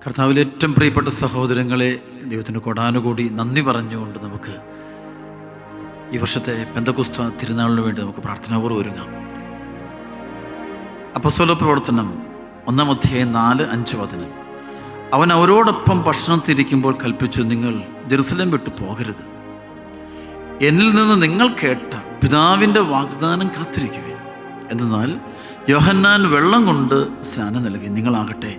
കർത്താവിൽ ഏറ്റവും പ്രിയപ്പെട്ട സഹോദരങ്ങളെ, ദൈവത്തിന് കൊടാനുകൂടി നന്ദി പറഞ്ഞുകൊണ്ട് നമുക്ക് ഈ വർഷത്തെ പെന്തക്കോസ്ത തിരുനാളിന് വേണ്ടി നമുക്ക് പ്രാർത്ഥനാപൂർവ്വം ഒരുങ്ങാം. അപ്പോസ്തല പ്രവർത്തനം 1:4-5 അവൻ അവരോടൊപ്പം ഭക്ഷണത്തിരിക്കുമ്പോൾ കൽപ്പിച്ചു, നിങ്ങൾ ജെറുസലേം വിട്ടു പോകരുത്. എന്നിൽ നിന്ന് നിങ്ങൾ കേട്ട പിതാവിൻ്റെ വാഗ്ദാനം കാത്തിരിക്കുവിൻ. എന്നാൽ യോഹന്നാൻ വെള്ളം കൊണ്ട് സ്നാനം നൽകി, നിങ്ങളാകട്ടെ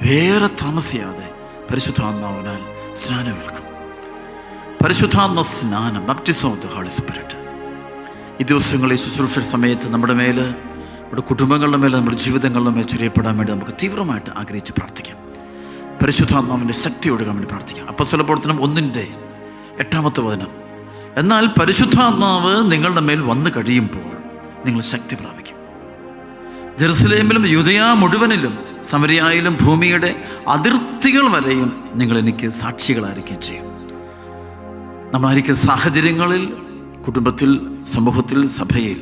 വേറെ താമസിയാതെ പരിശുദ്ധാത്മാവിനാൽ സ്നാനമേൽക്കും. പരിശുദ്ധാത്മ സ്നാനം, baptism of the Holy Spirit. ഈ ദിവസങ്ങളിൽ ശുശ്രൂഷ സമയത്ത് നമ്മുടെ മേൽ, നമ്മുടെ കുടുംബങ്ങളുടെ മേൽ, നമ്മുടെ ജീവിതങ്ങളുടെ മേൽ ചൊരിയപ്പെടാൻ വേണ്ടി നമുക്ക് തീവ്രമായിട്ട് ആഗ്രഹിച്ച് പ്രാർത്ഥിക്കാം. പരിശുദ്ധാത്മാവിൻ്റെ ശക്തി ഒഴുകാൻ വേണ്ടി പ്രാർത്ഥിക്കാം. അപ്പോസ്തല പ്രവർത്തനം 1:8 എന്നാൽ പരിശുദ്ധാത്മാവ് നിങ്ങളുടെ മേൽ വന്നു കഴിയുമ്പോൾ നിങ്ങൾ ശക്തി പ്രാപിക്കും. ജെറുസലേമിലും യൂദയ മുഴുവനിലും സമരിയായിലും ഭൂമിയുടെ അതിർത്തികൾ വരെയും നിങ്ങൾ എനിക്ക് സാക്ഷികളായിരിക്കുകയും ചെയ്യും. നമ്മളായിരിക്കുന്ന സാഹചര്യങ്ങളിൽ, കുടുംബത്തിൽ, സമൂഹത്തിൽ, സഭയിൽ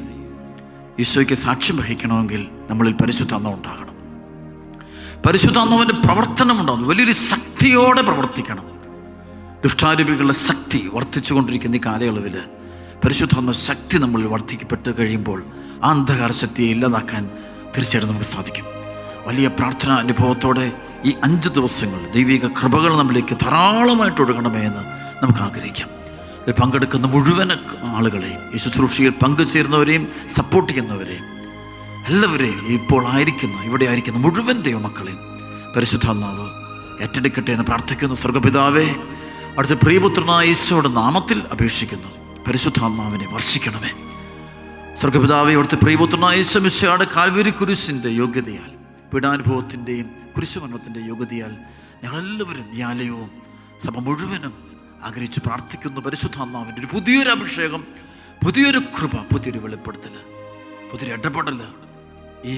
ഈശോയ്ക്ക് സാക്ഷ്യം വഹിക്കണമെങ്കിൽ നമ്മളിൽ പരിശുദ്ധാത്മാവ് ഉണ്ടാകണം. പരിശുദ്ധാത്മാവിൻ്റെ പ്രവർത്തനം ഉണ്ടാകുന്നു. വലിയൊരു ശക്തിയോടെ പ്രവർത്തിക്കണം. ദുഷ്ടാരൂപികളുടെ ശക്തി വർദ്ധിച്ചുകൊണ്ടിരിക്കുന്ന ഈ കാലയളവിൽ പരിശുദ്ധാത്മ ശക്തി നമ്മളിൽ വർദ്ധിക്കപ്പെട്ട് കഴിയുമ്പോൾ ആ അന്ധകാര ശക്തിയെ ഇല്ലാതാക്കാൻ തീർച്ചയായിട്ടും നമുക്ക് സാധിക്കും. വലിയ പ്രാർത്ഥനാ അനുഭവത്തോടെ ഈ 5 ദിവസങ്ങൾ ദൈവിക കൃപകൾ നമ്മളിലേക്ക് ധാരാളമായിട്ട് ഒഴുകണമേ എന്ന് നമുക്ക് ആഗ്രഹിക്കാം. ഇതിൽ പങ്കെടുക്കുന്ന മുഴുവൻ ആളുകളെയും, ഈ ശുശ്രൂഷയിൽ പങ്കുചേരുന്നവരെയും സപ്പോർട്ട് ചെയ്യുന്നവരെയും എല്ലാവരെയും, ഇപ്പോൾ ഇവിടെ ആയിരിക്കുന്ന മുഴുവൻ ദൈവമക്കളെയും പരിശുദ്ധാത്മാവ് ഏറ്റെടുക്കട്ടെ എന്ന് പ്രാർത്ഥിക്കുന്നു. സ്വർഗ്ഗപിതാവേ, അടുത്ത പ്രിയപുത്രനായ ഈശോയുടെ നാമത്തിൽ അപേക്ഷിക്കുന്നു, പരിശുദ്ധാത്മാവിനെ വർഷിക്കണമേ. സ്വർഗ്ഗപിതാവേ, അവിടുത്തെ പ്രിയപുത്രനായ യേശു മിശിഹായുടെ കാൽവരി കുരിശിൻ്റെ യോഗ്യതയാൽ, പീഡാനുഭവത്തിൻ്റെയും കുരിശുമരണത്തിൻ്റെ യോഗ്യതയാൽ ഞങ്ങളെല്ലാവരും, ഈ ആലയവും സഭ മുഴുവനും ആഗ്രഹിച്ച് പ്രാർത്ഥിക്കുന്നു. പരിശുദ്ധാത്മാവിൻ്റെ ഒരു പുതിയൊരു അഭിഷേകം, പുതിയൊരു കൃപ, പുതിയൊരു വെളിപ്പെടുത്തൽ, പുതിയൊരു ഇടപെടൽ ഈ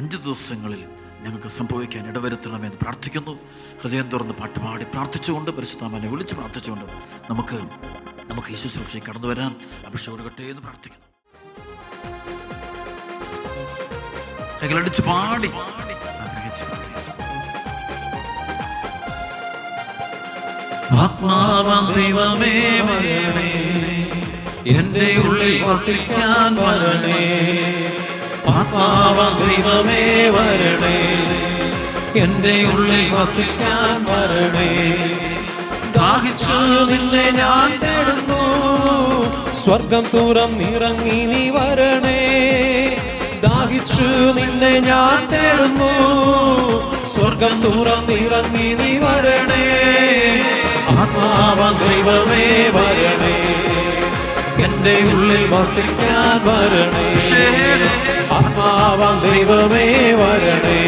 5 ദിവസങ്ങളിൽ ഞങ്ങൾക്ക് സംഭവിക്കാൻ ഇടവരുത്തണമെന്ന് പ്രാർത്ഥിക്കുന്നു. ഹൃദയം തുറന്ന് പാട്ടുപാടി പ്രാർത്ഥിച്ചുകൊണ്ട്, പരിശുദ്ധാത്മാവിനെ വിളിച്ച് പ്രാർത്ഥിച്ചുകൊണ്ട് നമുക്ക് ഈ ശുശ്രൂഷയിൽ കടന്നു വരാൻ അഭിഷേകം ഒരുകട്ടെ എന്ന് പ്രാർത്ഥിക്കുന്നു. കൈകളടിച്ച് പാടി ആത്മാവാം ദൈവമേ വരണേ, എന്റെ ഉള്ളിൽ വസിക്കാൻ വരണേ. ആത്മാവാം ദൈവമേ വരണേ, എന്റെ ഉള്ളിൽ വസിക്കാൻ വരണേ. ദാഹിച്ചു നിന്നെ ഞാൻ തേടുന്നു, സ്വർഗം തുറന്നിറങ്ങി നീ വരണേ. ദാഹിച്ചു നിന്നെ ഞാൻ തേടുന്നു, സ്വർഗം തുറന്നിറങ്ങി നീ വരണേ. ആത്മാവാം ദൈവമേ വരണേ, എന്റെ ഉള്ളിൽ വസിക്കാൻ വരണേ. ആത്മാവാം ദൈവമേ വരണേ,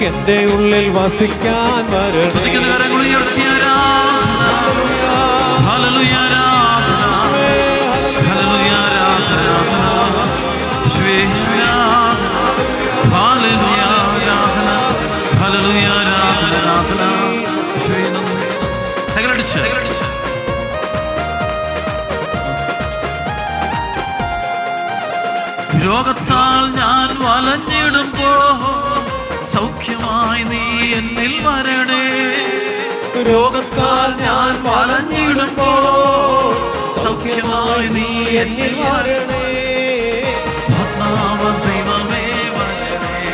എന്റെ ഉള്ളിൽ വസിക്കാൻ വരണേ. രോഗത്താൽ ഞാൻ വലഞ്ഞിടുമ്പോ സൗഖ്യമായി നീ എന്നിൽ വരണേ. രോഗത്താൽ ഞാൻ വലഞ്ഞിടുമ്പോ സൗഖ്യമായി നീ എന്നിൽ വരണേ. ആത്മാവാം ദൈവമേ വരണേ,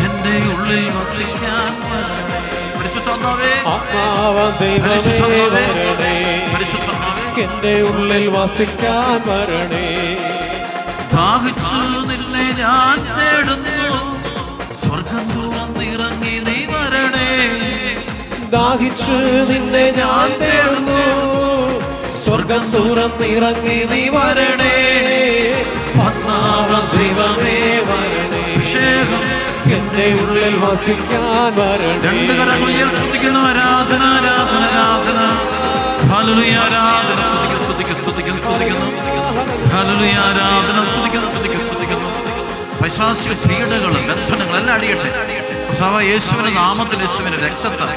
എന്റെ ഉള്ളിൽ വസിക്കാൻ വരണേ. പരിശുദ്ധാത്മാവേ, ആത്മാവാം ദൈവമേ വരണേ, എന്റെ ഉള്ളിൽ വസിക്കാൻ വരണേ. ദാഹിച്ചു നിന്നെ ഞാൻ തേടുന്നു, സ്വർഗം തുറന്നിറങ്ങി നീ വരണേ. ദാഹിച്ചു നിന്നെ ഞാൻ തേടുന്നു, സ്വർഗം തുറന്നിറങ്ങി നീ വരണേ. ആത്മാവാം ദൈവമേ വരണേ, എന്റെ ഉള്ളിൽ വസിക്കാൻ വരണേ. 2 കരങ്ങൾ ഉയർത്തിക്കുന്നു. ആരാധന, ആരാധന, ആരാധന. ഹല്ലേലൂയ, ആരാധന. സ്തുതിക്കുന്നു. ഹല്ലേലൂയ, ആരാധന. സ്തുതിക്കുന്നു. പൈശാചിക പീഡകളും ബന്ധനങ്ങളെല്ലാം അടിയട്ടെ. കർത്താവായ യേശുവിന്റെ നാമത്തിൽ, യേശുവിന്റെ രക്തത്താൽ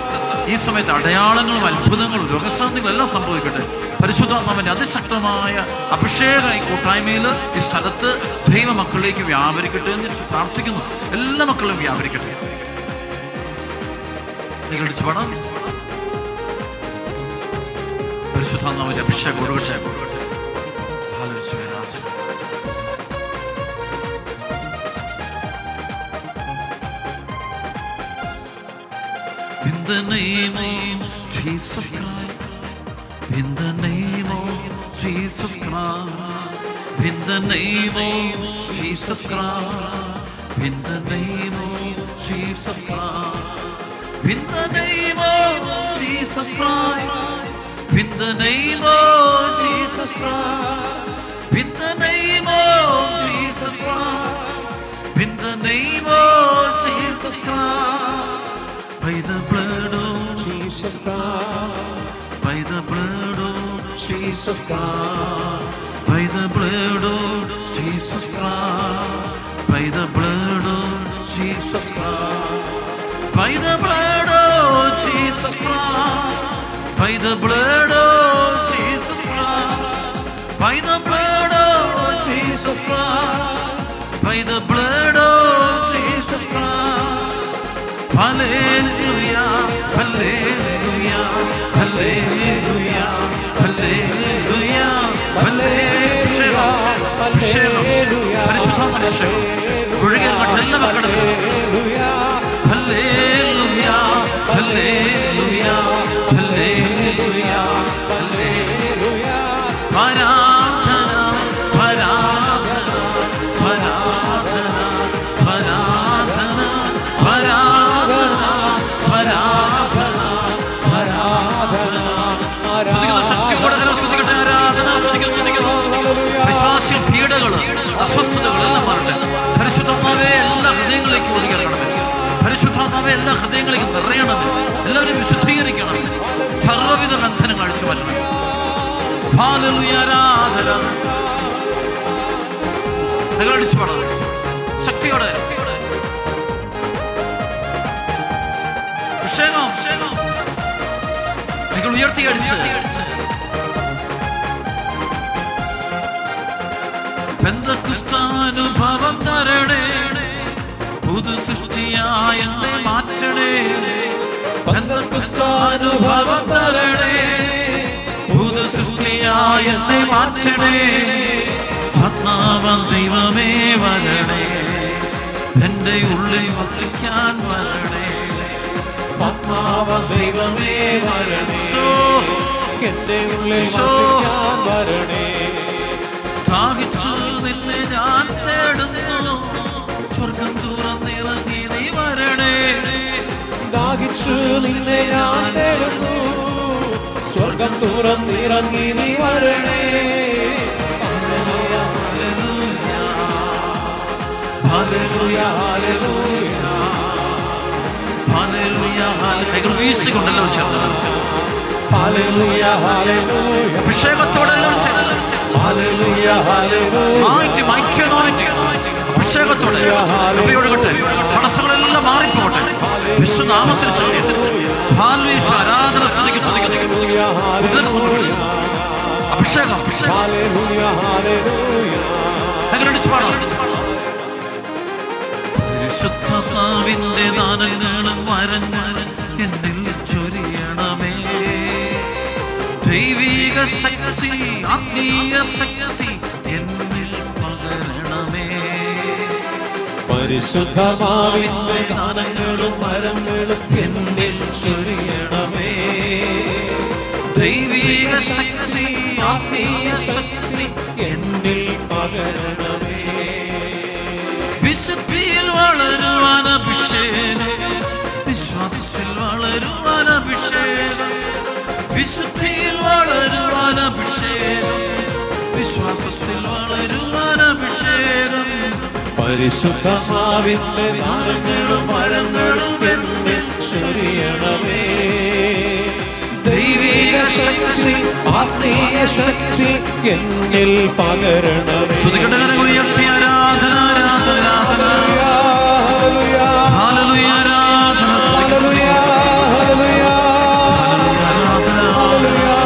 ഈ സമയത്ത് അടയാളങ്ങളും അത്ഭുതങ്ങളും രോഗശാന്തികളും എല്ലാം സംഭവിക്കട്ടെ. പരിശുദ്ധാത്മാവിന്റെ അതിശക്തമായ അഭിഷേക ഈ കൂട്ടായ്മയിൽ, ഈ സ്ഥലത്ത് ദൈവമക്കളിലേക്ക് വ്യാപരിക്കട്ടെ എന്ന് പ്രാർത്ഥിക്കുന്നു. എല്ലാ മക്കളും വ്യാപരിക്കട്ടെ. നിങ്ങളുടെ പണം പരിശുദ്ധാത്മാവിന്റെ അഭിഷേകം ഒഴുകട്ടെ. In the name of Jesus Christ, in the name of Jesus Christ, in the name of Jesus Christ, in the name of Jesus Christ, in the name of Jesus Christ, in the name of Jesus Christ, in the name of Jesus Christ, in the name of Jesus Christ. By the blood of Jesus Christ, by the blood of Jesus Christ, by the blood of Jesus Christ, by the blood of Jesus Christ, by the blood of Jesus Christ, by the blood of Jesus Christ, by the blood of Jesus Christ, by the blood of Jesus Christ. Hallelujah, hallelujah, hallelujah, hallelujah, hallelujah. പരിശുദ്ധാത്മാവിന്റെ അഭിഷേകം ഒഴുകിയ മറ്റെല്ലാ മക്കളും hallelujah, hallelujah, hallelujah, hallelujah. ആരാധന, ആരാധന, ആരാധന, ആരാധന, പീഡകൾ, അസ്വസ്ഥതകൾ എല്ലാം മാറട്ടെ. പരിശുദ്ധാത്മാവേ എല്ലാ ഹൃദയങ്ങളിലേക്കും ഒതുങ്ങിയിറങ്ങണമേ. പരിശുദ്ധാത്മാവേ എല്ലാ ഹൃദയങ്ങളിലേക്കും നിറയണമേ. എല്ലാവരും വിശുദ്ധീകരിക്കണം. സർവ്വവിധ ബന്ധനങ്ങൾ അഴിച്ചു വരണം. ഹല്ലേലൂയ, ആരാധന. നിങ്ങൾ അടിച്ചു പാടണം ശക്തിയോടെ. അഭിഷേകം നിങ്ങൾ ഉയർത്തി അടിച്ച് പെന്തക്കുസ്താനുഭവം തരണേ. പുതു സൃഷ്ടിയായ എന്നെ മാറ്റണേ. പെന്തക്കുസ്താനുഭവം തരണേ. പുതു സൃഷ്ടിയായ എന്നെ മാറ്റണേ. ആത്മാവാം ദൈവമേ വരണേ. എൻ്റെ ഉള്ളിൽ വസിക്കാൻ വരണേ. ആത്മാവാം ദൈവമേ വരണേ. എൻ്റെ ഉള്ളിൽ വസിക്കാൻ വരണേ. ദാഹിച്ചു നിന്നെ ഞാൻ തേടുന്നു. സ്വർഗം തുറന്നിറങ്ങി നീ വരണേ. ദാഹിച്ചു നിന്നെ ഞാൻ തേടുന്നു. സ്വർഗം തുറന്നിറങ്ങി നീ വരണേ. Hallelujah, hallelujah, hallelujah, hallelujah. വീശിക്കൊണ്ടല്ലോ ഹല്ലേലൂയ, ഹല്ലേലൂയ. അഭിഷേകത്തോടെല്ലാം ഹല്ലേലൂയ, ഹല്ലേലൂയ. അഭിഷേകത്തോടെ ഒഴുകട്ടെ. തടസ്സങ്ങളെല്ലാം മാറിപ്പോകട്ടെ. വിശ്വനാമത്തിൽ ആരാധന അഭിഷേകം പരിശുദ്ധാത്മാവിന്റെ ദാനങ്ങളും വരങ്ങളും എന്നിൽ ചൊരിയണമേ. ദൈവിക ശക്തി, ആത്മീയ ശക്തി എന്നിൽ പകരണമേ. പരിശുദ്ധാത്മാവിന്റെ ദാനങ്ങളും വരങ്ങളും എന്നിൽ ചൊരിയണമേ. ദൈവിക ശക്തി, ആത്മീയ ശക്തി എന്നിൽ പകരണമേ. വിശുദ്ധിയിൽ വളരുവാൻ അഭിഷേകം, വിശ്വാസത്തിൽ വളരുവാൻ അഭിഷേകം. വിശുദ്ധിയിൽ വളരുവാൻ അഭിഷേകം, വിശ്വാസത്തിൽ വളരുവാൻ അഭിഷേകം. പരിശുദ്ധാത്മാവിന്റെ ദാനങ്ങളും വരങ്ങളും എന്നിൽ ചൊരിയണമേ. ദൈവിക ശക്തി, ആത്മീയ ശക്തി എന്നിൽ പകരണമേ. ഉയർത്തി ആരാധന, ആരാധന, ആരാധന. ഹല്ലേലൂയ, ആരാധന. Hallelujah, hallelujah, hallelujah,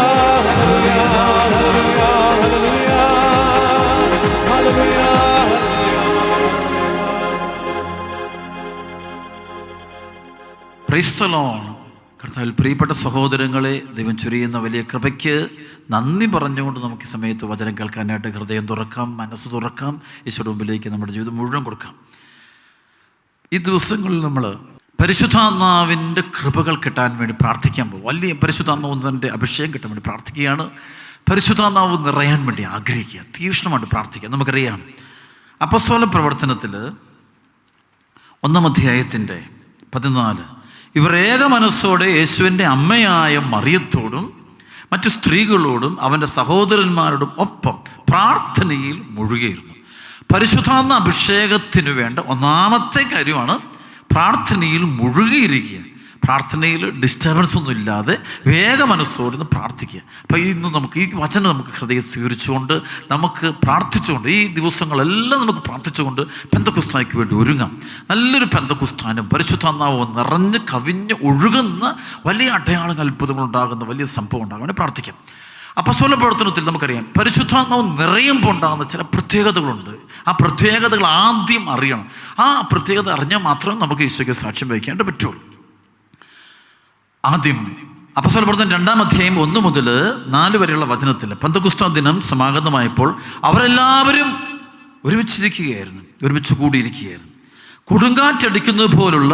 hallelujah. Praise the Lord. കർത്താവിൽ പ്രിയപ്പെട്ട സഹോദരങ്ങളെ, ദൈവം ചൊരിയുന്ന വലിയ കൃപയ്ക്ക് നന്ദി പറഞ്ഞുകൊണ്ട് നമുക്ക് ഈ സമയത്ത് വചനം കേൾക്കാനായിട്ട് ഹൃദയം തുറക്കാം, മനസ്സ് തുറക്കാം, ഈശോയുടെ മുമ്പിലേക്ക് നമ്മുടെ ജീവിതം മുഴുവൻ കൊടുക്കാം. ഈ ദിവസങ്ങളിൽ നമ്മൾ പരിശുദ്ധാത്മാവിൻ്റെ കൃപകൾ കിട്ടാൻ വേണ്ടി പ്രാർത്ഥിക്കാൻ പോകും. വലിയ പരിശുദ്ധാത്മാവിൻ്റെ അഭിഷേകം കിട്ടാൻ വേണ്ടി പ്രാർത്ഥിക്കുകയാണ്. പരിശുദ്ധാത്മാവ് നിറയാൻ വേണ്ടി ആഗ്രഹിക്കുക, തീക്ഷ്ണമായിട്ട് പ്രാർത്ഥിക്കുക. നമുക്കറിയാം, അപ്പോസ്തല പ്രവർത്തനത്തിൽ 1-ാം അധ്യായത്തിൻ്റെ 14 ഇവർ ഏക മനസ്സോടെ യേശുവിൻ്റെ അമ്മയായ മറിയത്തോടും മറ്റു സ്ത്രീകളോടും അവൻ്റെ സഹോദരന്മാരോടും ഒപ്പം പ്രാർത്ഥനയിൽ മുഴുകിയിരുന്നു. പരിശുദ്ധാത്മ അഭിഷേകത്തിന് വേണ്ട ഒന്നാമത്തെ കാര്യമാണ് പ്രാർത്ഥനയിൽ മുഴുകിയിരിക്കുക. പ്രാർത്ഥനയിൽ ഡിസ്റ്റർബൻസ് ഒന്നും ഇല്ലാതെ വേഗ മനസ്സോടുന്ന് പ്രാർത്ഥിക്കുക. അപ്പോൾ ഇന്ന് നമുക്ക് ഈ വചനം നമുക്ക് ഹൃദയം സ്വീകരിച്ചുകൊണ്ട് നമുക്ക് പ്രാർത്ഥിച്ചുകൊണ്ട് ഈ ദിവസങ്ങളെല്ലാം നമുക്ക് പ്രാർത്ഥിച്ചുകൊണ്ട് പെന്തക്കുസ്തായ്ക്ക് വേണ്ടി ഒരുങ്ങാം. നല്ലൊരു പെന്തക്കുസ്താനും പരിശുദ്ധാത്മാവ് നിറഞ്ഞ് കവിഞ്ഞ് ഒഴുകുന്ന വലിയ അടയാളങ്ങൾ, അത്ഭുതങ്ങൾ ഉണ്ടാകുന്ന വലിയ സംഭവം ഉണ്ടാകാൻ വേണ്ടി പ്രാർത്ഥിക്കാം. അപ്പോസ്തല പ്രവർത്തനത്തിൽ നമുക്കറിയാം, പരിശുദ്ധാത്മാവ് നിറയുമ്പോൾ ഉണ്ടാകുന്ന ചില പ്രത്യേകതകളുണ്ട്. ആ പ്രത്യേകതകൾ ആദ്യം അറിയണം. ആ പ്രത്യേകത അറിഞ്ഞാൽ മാത്രമേ നമുക്ക് ഈശോയ്ക്ക് സാക്ഷ്യം വഹിക്കാനായിട്ട് പറ്റുള്ളൂ. ആദ്യം അപ്പോസ്തല പ്രവർത്തനം 2-ാം അധ്യായം 1 മുതൽ 4 വരെയുള്ള വചനത്തിൽ പെന്തക്കുസ്താ ദിനം സമാഗതമായപ്പോൾ അവരെല്ലാവരും ഒരുമിച്ച് കൂടിയിരിക്കുകയായിരുന്നു. കൊടുങ്കാറ്റടിക്കുന്നത് പോലുള്ള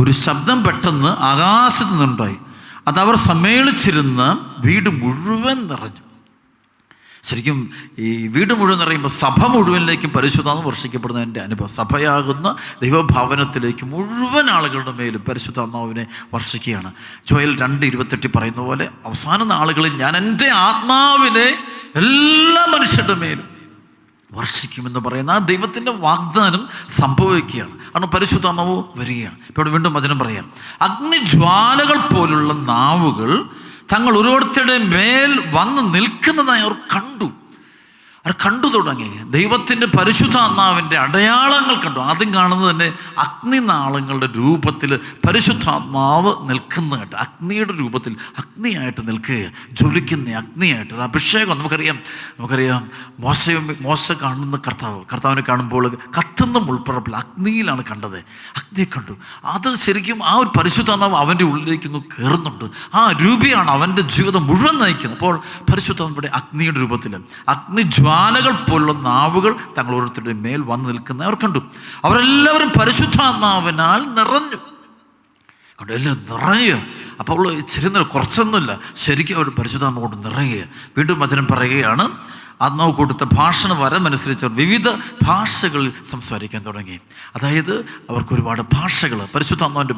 ഒരു ശബ്ദം പെട്ടെന്ന് ആകാശത്ത് നിന്നുണ്ടായി. അതവർ സമ്മേളിച്ചിരുന്ന വീട് മുഴുവൻ നിറഞ്ഞു. ശരിക്കും ഈ വീട് മുഴുവൻ പറയുമ്പോൾ സഭ മുഴുവനിലേക്കും പരിശുദ്ധാത്മ വർഷിക്കപ്പെടുന്നതിൻ്റെ അനുഭവം. സഭയാകുന്ന ദൈവഭവനത്തിലേക്ക് മുഴുവൻ ആളുകളുടെ മേലും പരിശുദ്ധാത്മാവിനെ വർഷിക്കുകയാണ്. ജോയൽ 2:28 പറയുന്ന പോലെ അവസാന നാളുകളിൽ ഞാൻ എൻ്റെ ആത്മാവിനെ എല്ലാ മനുഷ്യരുടെ മേലും വർഷിക്കുമെന്ന് പറയുന്ന ആ ദൈവത്തിൻ്റെ വാഗ്ദാനം സംഭവിക്കുകയാണ്. കാരണം പരിശുദ്ധാത്മാവ് വരികയാണ്. ഇപ്പോൾ വീണ്ടും വചനം പറയാം, അഗ്നിജ്വാലകൾ പോലുള്ള നാവുകൾ തങ്ങൾ ഓരോരുത്തരുടെ മേൽ വന്ന് നിൽക്കുന്നതായി അവർ കണ്ടു തുടങ്ങി. ദൈവത്തിൻ്റെ പരിശുദ്ധാത്മാവിൻ്റെ അടയാളങ്ങൾ കണ്ടു. ആദ്യം കാണുന്നത് തന്നെ അഗ്നിനാളങ്ങളുടെ രൂപത്തിൽ പരിശുദ്ധാത്മാവ് നിൽക്കുന്ന കേട്ടോ. അഗ്നിയുടെ രൂപത്തിൽ അഗ്നിയായിട്ട് നിൽക്കുക, ജ്വലിക്കുന്ന അഗ്നിയായിട്ട്. അത് അഭിഷേകം. നമുക്കറിയാം മോശ കാണുന്ന കർത്താവിനെ കാണുമ്പോൾ കത്തുന്ന മുൾപ്പറപ്പിൽ അഗ്നിയിലാണ് കണ്ടത്. അഗ്നിയെ കണ്ടു. അത് ശരിക്കും ആ ഒരു പരിശുദ്ധാത്മാവ് അവൻ്റെ ഉള്ളിലേക്ക് ഒന്ന് കയറുന്നുണ്ട്. ആ രൂപയാണ് അവൻ്റെ ജീവിതം മുഴുവൻ നയിക്കുന്നത്. അപ്പോൾ പരിശുദ്ധാത്മാവിടെ അഗ്നിയുടെ രൂപത്തിൽ അഗ്നിജ്വാലകൾ പോലുള്ള നാവുകൾ തങ്ങൾ ഓരോരുത്തരുടെ മേൽ വന്ന് നിൽക്കുന്ന അവർ കണ്ടു. അവരെല്ലാവരും പരിശുദ്ധാത്മാവിനാൽ നിറഞ്ഞു. എല്ലാം നിറയുക. അപ്പോൾ ചെറിയ കുറച്ചൊന്നുമില്ല, ശരിക്കും അവർ പരിശുദ്ധാത്മാവ് കൊണ്ട് നിറയുക. വീണ്ടും വചനം പറയുകയാണ്, ആത്മാവ് കൊടുത്ത ഭാഷണ വരമനുസരിച്ച് അവർ വിവിധ ഭാഷകളിൽ സംസാരിക്കാൻ തുടങ്ങി. അതായത് അവർക്ക് ഒരുപാട് ഭാഷകൾ, പരിശുദ്ധാത്മാവിൻ്റെ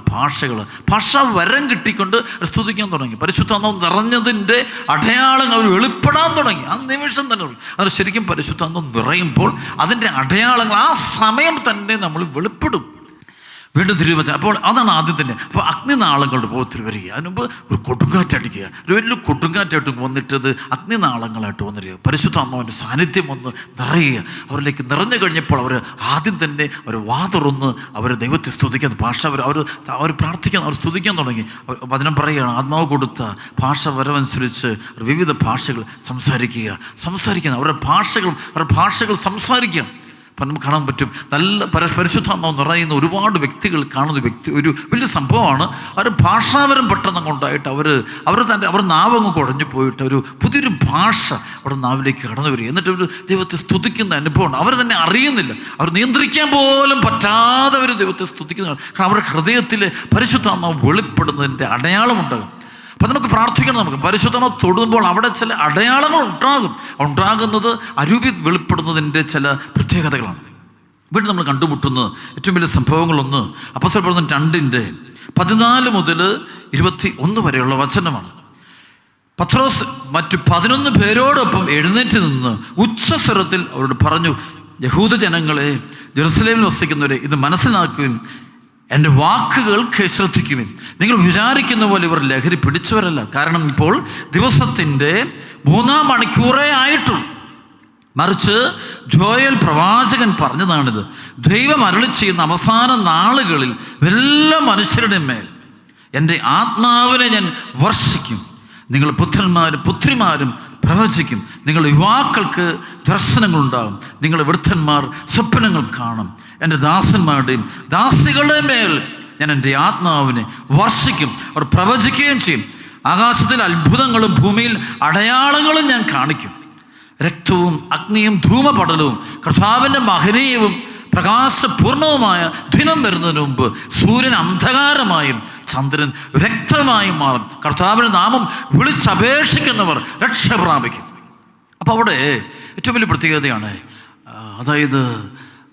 ഭാഷ വരം കിട്ടിക്കൊണ്ട് സ്തുതിക്കാൻ തുടങ്ങി. പരിശുദ്ധാത്മാവ് നിറഞ്ഞതിൻ്റെ അടയാളങ്ങൾ അവർ വെളിപ്പെടാൻ തുടങ്ങി. ആ നിമിഷം തന്നെ അത് ശരിക്കും പരിശുദ്ധാത്മാവ് നിറയുമ്പോൾ അതിൻ്റെ അടയാളങ്ങൾ ആ സമയം തന്നെ നമ്മൾ വെളിപ്പെടും. വീണ്ടും തിരുവചനം. അപ്പോൾ അതാണ് ആദ്യം തന്നെ. അപ്പോൾ അഗ്നിനാളങ്ങളുടെ രൂപത്തിൽ വരിക. അതിനുമുമ്പ് ഒരു കൊടുങ്കാറ്റടിക്കുക. ഒരു വലിയ കൊടുങ്കാറ്റായിട്ട് വന്നിട്ടത് അഗ്നിനാളങ്ങളായിട്ട് വന്നിരിക്കുക. പരിശുദ്ധാത്മാവിൻ്റെ സാന്നിധ്യം വന്ന് നിറയുക. അവരിലേക്ക് നിറഞ്ഞു കഴിഞ്ഞപ്പോൾ അവർ ആദ്യം തന്നെ അവർ വാ തുറന്ന് അവർ ദൈവത്തെ സ്തുതിക്കാൻ ഭാഷ അവർ പ്രാർത്ഥിക്കാൻ, അവർ സ്തുതിക്കാൻ തുടങ്ങി. വചനം പറയുകയാണ്, ആത്മാവ് കൊടുത്ത ഭാഷ വരവനുസരിച്ച് വിവിധ ഭാഷകൾ സംസാരിക്കുക. അവരുടെ ഭാഷകൾ സംസാരിക്കുക. അപ്പം നമുക്ക് കാണാൻ പറ്റും, നല്ല പരിശുദ്ധാത്മാവ് നിറയുന്ന ഒരുപാട് വ്യക്തികൾ കാണുന്ന ഒരു വലിയ സംഭവമാണ്. അവർ ഭാഷാപരം പെട്ടെന്ന് കൊണ്ടായിട്ട് അവർ നാവങ്ങ് കുഴഞ്ഞു പോയിട്ട് ഒരു പുതിയൊരു ഭാഷ അവരുടെ നാവിലേക്ക് കടന്നു വരിക. എന്നിട്ട് അവർ ദൈവത്തെ സ്തുതിക്കുന്ന അനുഭവമുണ്ട്. അവർ തന്നെ അറിയുന്നില്ല, അവർ നിയന്ത്രിക്കാൻ പോലും പറ്റാതെ അവർ ദൈവത്തെ സ്തുതിക്കുന്ന. കാരണം അവരുടെ ഹൃദയത്തിൽ പരിശുദ്ധാത്മാവ് വെളിപ്പെടുന്നതിൻ്റെ അടയാളമുണ്ടാകും. അപ്പം നമുക്ക് പ്രാർത്ഥിക്കണം. നമുക്ക് പരിശുദ്ധാത്മാവ് തൊടുമ്പോൾ അവിടെ ചില അടയാളങ്ങൾ ഉണ്ടാകുന്നത് അരൂപി വെളിപ്പെടുന്നതിൻ്റെ ചില പ്രത്യേകതകളാണ്. വീണ്ടും നമ്മൾ കണ്ടുമുട്ടുന്ന ഏറ്റവും വലിയ സംഭവങ്ങളൊന്ന് അപ്പോസ്തല പ്രവർത്തനം 2:14 മുതൽ 21 വരെയുള്ള വചനമാണ്. പത്രോസ് മറ്റു 11 പേരോടൊപ്പം എഴുന്നേറ്റ് നിന്ന് ഉച്ചസ്വരത്തിൽ അവരോട് പറഞ്ഞു, യഹൂദ ജനങ്ങളെ, ജെറുസലേമിൽ വസിക്കുന്നവരെ, ഇത് മനസ്സിലാക്കുകയും എൻ്റെ വാക്കുകൾ ശ്രദ്ധിക്കുവിൻ. നിങ്ങൾ വിചാരിക്കുന്ന പോലെ ഇവർ ലഹരി പിടിച്ചവരല്ല. കാരണം ഇപ്പോൾ ദിവസത്തിൻ്റെ 3-ാം മണിക്കൂറേ ആയിട്ടുള്ളൂ. മറിച്ച് ജോയൽ പ്രവാചകൻ പറഞ്ഞതാണിത്. ദൈവം അരുളി ചെയ്യുന്ന അവസാന നാളുകളിൽ എല്ലാ മനുഷ്യരുടെ മേൽ എൻ്റെ ആത്മാവിനെ ഞാൻ വർഷിക്കും. നിങ്ങൾ പുത്രന്മാരും പുത്രിമാരും പ്രവചിക്കും. നിങ്ങളുടെ യുവാക്കൾക്ക് ദർശനങ്ങളുണ്ടാകും. നിങ്ങളുടെ വൃദ്ധന്മാർ സ്വപ്നങ്ങൾ കാണും. എൻ്റെ ദാസന്മാരുടെയും ദാസികളുടെ മേൽ ഞാൻ എൻ്റെ ആത്മാവിനെ വർഷിക്കും. അവർ പ്രവചിക്കുകയും ചെയ്യും. ആകാശത്തിൽ അത്ഭുതങ്ങളും ഭൂമിയിൽ അടയാളങ്ങളും ഞാൻ കാണിക്കും. രക്തവും അഗ്നിയും ധൂമപടലവും കർത്താവിൻ്റെ മഹനീയവും പ്രകാശപൂർണവുമായ ദിനം വരുന്നതിന് മുമ്പ് സൂര്യൻ അന്ധകാരമായും ചന്ദ്രൻ രക്തമായും മാറും. കർത്താവിൻ്റെ നാമം വിളിച്ചപേക്ഷിക്കുന്നവർ രക്ഷ പ്രാപിക്കും. അപ്പോൾ അവിടെ ഏറ്റവും വലിയ പ്രത്യേകതയാണ്, അതായത്